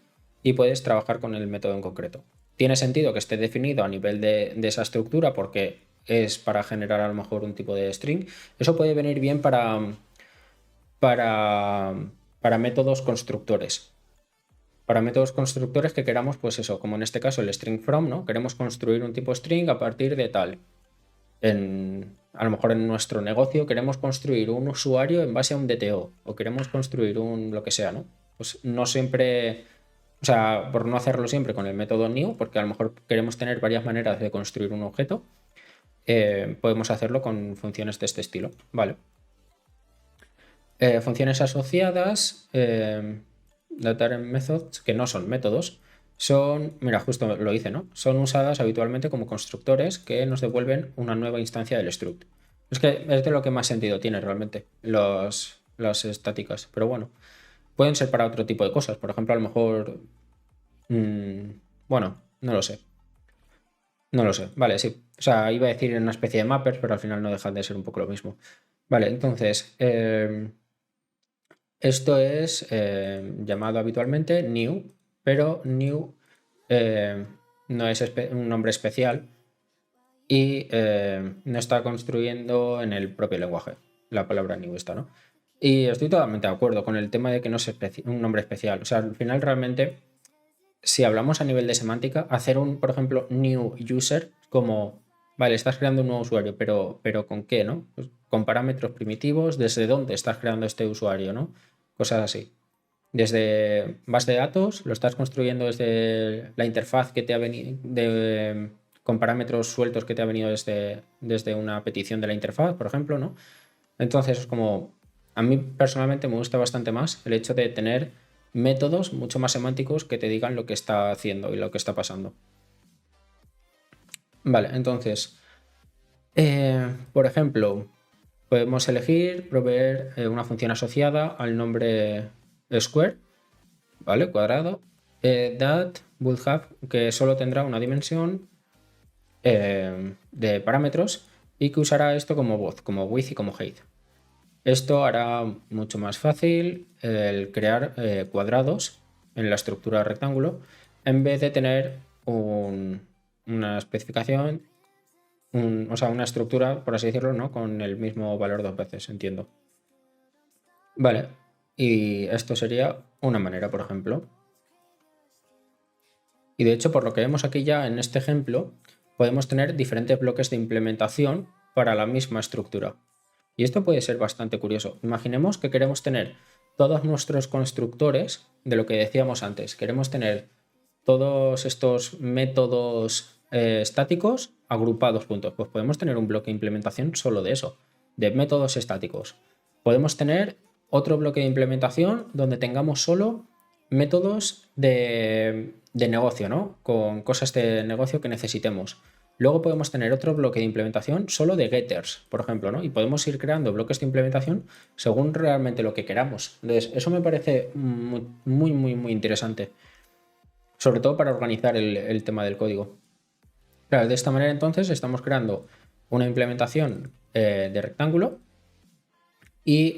y puedes trabajar con el método en concreto. Tiene sentido que esté definido a nivel de esa estructura porque es para generar a lo mejor un tipo de string. Eso puede venir bien para métodos constructores. para métodos constructores que queramos, pues eso, como en este caso el string from, ¿no? Queremos construir un tipo string a partir de tal. A lo mejor en nuestro negocio queremos construir un usuario en base a un DTO o queremos construir un lo que sea, ¿no? Pues no siempre, o sea, por no hacerlo siempre con el método new, porque a lo mejor queremos tener varias maneras de construir un objeto, podemos hacerlo con funciones de este estilo, ¿vale? Funciones asociadas, data methods, que no son métodos, son, mira, justo lo hice, ¿no? Son usadas habitualmente como constructores que nos devuelven una nueva instancia del struct. Es que es de lo que más sentido tiene realmente las estáticas, pero bueno, pueden ser para otro tipo de cosas. Por ejemplo, a lo mejor, bueno, no lo sé. No lo sé, vale, sí. O sea, iba a decir una especie de mappers, pero al final no dejan de ser un poco lo mismo. Vale, entonces, esto es llamado habitualmente new, pero new no es un nombre especial y no está construyendo en el propio lenguaje la palabra new está, ¿no? Y estoy totalmente de acuerdo con el tema de que no es un nombre especial. O sea, al final realmente, si hablamos a nivel de semántica, hacer un, por ejemplo, new user como, vale, estás creando un nuevo usuario, pero ¿con qué, no? Pues con parámetros primitivos, ¿desde dónde estás creando este usuario, no? Cosas así. Desde base de datos, lo estás construyendo desde la interfaz que te ha venido con parámetros sueltos que te ha venido desde una petición de la interfaz, por ejemplo, ¿no? Entonces es como, a mí personalmente me gusta bastante más el hecho de tener métodos mucho más semánticos que te digan lo que está haciendo y lo que está pasando. Vale, entonces, por ejemplo, podemos elegir proveer una función asociada al nombre square, ¿vale? Cuadrado, that will have, que solo tendrá una dimensión de parámetros y que usará esto como voz, como width y como height. Esto hará mucho más fácil el crear cuadrados en la estructura rectángulo en vez de tener una especificación, o sea, una estructura, por así decirlo, ¿no? Con el mismo valor dos veces, entiendo. Vale, y esto sería una manera, por ejemplo. Y de hecho, por lo que vemos aquí ya en este ejemplo, podemos tener diferentes bloques de implementación para la misma estructura. Y esto puede ser bastante curioso. Imaginemos que queremos tener todos nuestros constructores, de lo que decíamos antes, queremos tener todos estos métodos estáticos agrupados juntos. Pues podemos tener un bloque de implementación solo de eso, de métodos estáticos. Podemos tener otro bloque de implementación donde tengamos solo métodos de negocio, ¿no? Con cosas de negocio que necesitemos. Luego podemos tener otro bloque de implementación solo de getters, por ejemplo, ¿no? Y podemos ir creando bloques de implementación según realmente lo que queramos. Entonces, eso me parece muy interesante. Sobre todo para organizar el tema del código. Claro, de esta manera entonces estamos creando una implementación de rectángulo y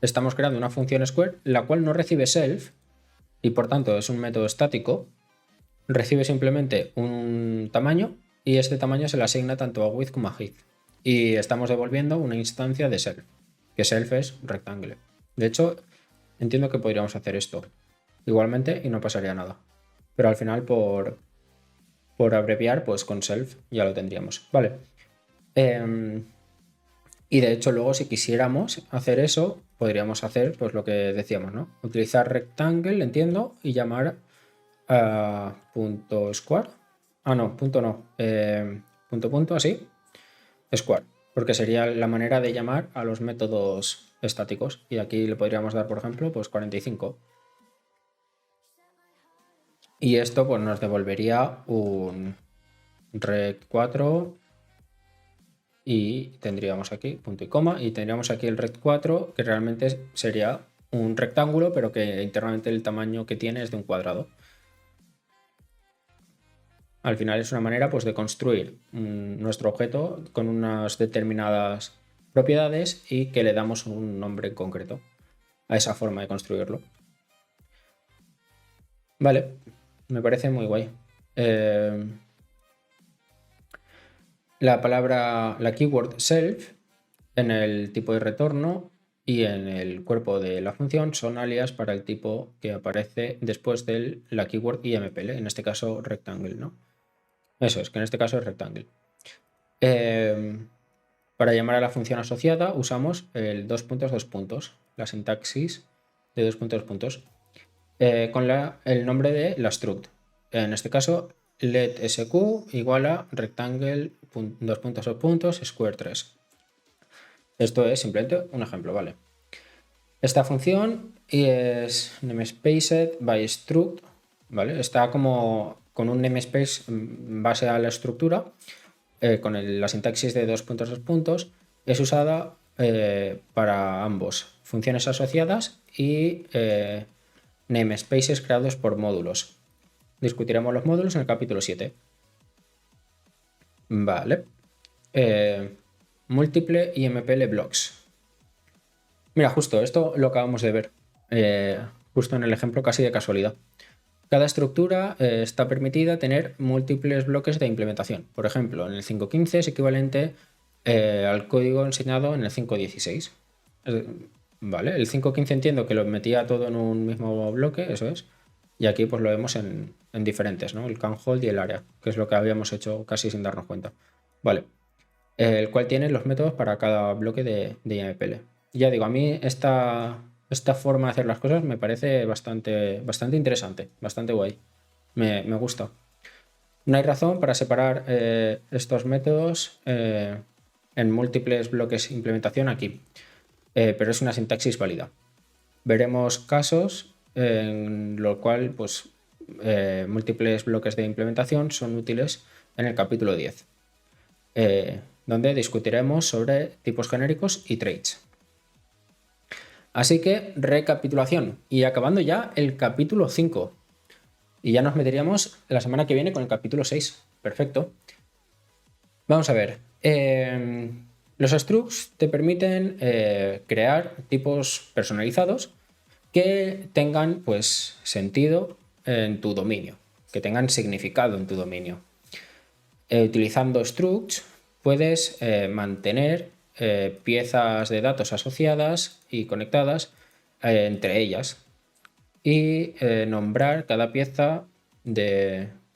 estamos creando una función square, la cual no recibe self y por tanto es un método estático, recibe simplemente un tamaño y este tamaño se le asigna tanto a width como a height. Y estamos devolviendo una instancia de self, que self es rectangle. De hecho, entiendo que podríamos hacer esto igualmente y no pasaría nada. Pero al final, por abreviar, pues con self ya lo tendríamos. Vale. Y de hecho, luego, si quisiéramos hacer eso, podríamos hacer pues lo que decíamos, ¿no? Utilizar rectangle, entiendo, y llamar a punto square. Ah, no, punto no. Punto, así. Square. Porque sería la manera de llamar a los métodos estáticos. Y aquí le podríamos dar, por ejemplo, pues 45. Y esto pues nos devolvería un rect4 y tendríamos aquí punto y coma y tendríamos aquí el rect4 que realmente sería un rectángulo pero que internamente el tamaño que tiene es de un cuadrado. Al final es una manera pues de construir nuestro objeto con unas determinadas propiedades y que le damos un nombre en concreto a esa forma de construirlo. Vale, me parece muy guay. La palabra, la keyword self en el tipo de retorno y en el cuerpo de la función son alias para el tipo que aparece después de la keyword IMPL, en este caso rectangle, ¿no? Eso es, que en este caso es rectangle. Para llamar a la función asociada usamos el dos puntos, la sintaxis de dos puntos, con el nombre de la struct. En este caso, let sq igual a rectangle dos puntos square 3. Esto es simplemente un ejemplo, ¿vale? Esta función es namespaced by struct, ¿vale? Está como con un namespace en base a la estructura, con la sintaxis de dos puntos, es usada para ambos, funciones asociadas y namespaces creados por módulos. Discutiremos los módulos en el capítulo 7. Vale. Múltiple IMPL blocks. Mira, justo esto lo acabamos de ver, justo en el ejemplo casi de casualidad. Cada estructura está permitida tener múltiples bloques de implementación. Por ejemplo, en el 5.15 es equivalente al código enseñado en el 5.16. Vale, el 5.15 entiendo que lo metía todo en un mismo bloque, eso es. Y aquí pues lo vemos en diferentes, ¿no? El can hold y el área, que es lo que habíamos hecho casi sin darnos cuenta. Vale, el cual tiene los métodos para cada bloque de IMPL. Ya digo, a mí esta forma de hacer las cosas me parece bastante interesante, bastante guay. Me gusta. No hay razón para separar estos métodos en múltiples bloques de implementación aquí, pero es una sintaxis válida. Veremos casos en lo cual pues, múltiples bloques de implementación son útiles en el capítulo 10, donde discutiremos sobre tipos genéricos y traits. Así que, recapitulación, y acabando ya el capítulo 5. Y ya nos meteríamos la semana que viene con el capítulo 6. Perfecto. Vamos a ver. Los structs te permiten crear tipos personalizados que tengan pues, sentido en tu dominio, que tengan significado en tu dominio. Utilizando structs puedes mantener piezas de datos asociadas y conectadas entre ellas y nombrar cada pieza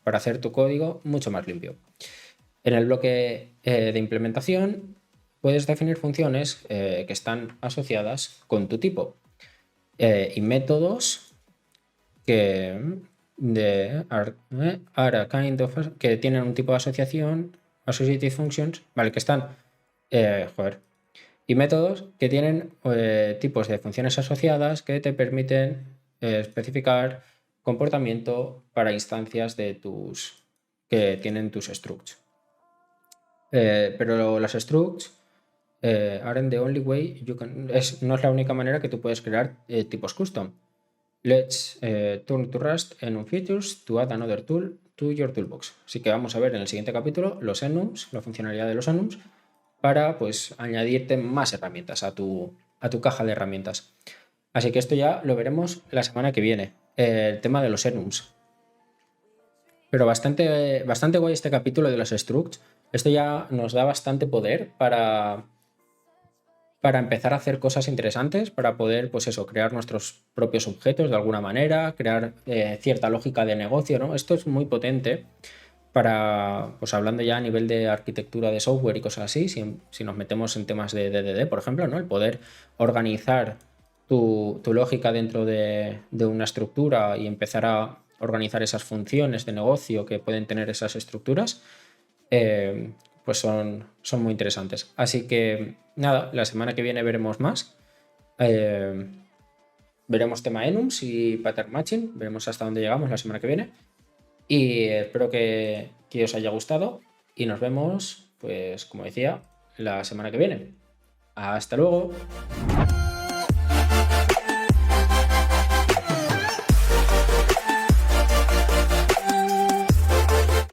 para hacer tu código mucho más limpio. En el bloque de implementación puedes definir funciones que están asociadas con tu tipo y métodos que que tienen un tipo de asociación, associative functions, vale, que están, y métodos que tienen tipos de funciones asociadas que te permiten especificar comportamiento para instancias que tienen tus structs. Pero las structs aren't the only way no es la única manera que tú puedes crear tipos custom. Let's turn to Rust enum features to add another tool to your toolbox. Así que vamos a ver en el siguiente capítulo los enums, la funcionalidad de los enums, para pues añadirte más herramientas a tu caja de herramientas. Así que esto ya lo veremos la semana que viene, el tema de los enums. Pero bastante guay este capítulo de los structs. Esto ya nos da bastante poder para empezar a hacer cosas interesantes, para poder, pues eso, crear nuestros propios objetos de alguna manera, crear cierta lógica de negocio, ¿no? Esto es muy potente para, pues hablando ya a nivel de arquitectura de software y cosas así, si nos metemos en temas de DDD, por ejemplo, ¿no? El poder organizar tu lógica dentro de una estructura y empezar a organizar esas funciones de negocio que pueden tener esas estructuras, pues son muy interesantes. Así que nada, la semana que viene veremos más. Veremos tema enums y pattern matching, veremos hasta dónde llegamos la semana que viene. Y espero que os haya gustado y nos vemos, pues como decía, la semana que viene. Hasta luego.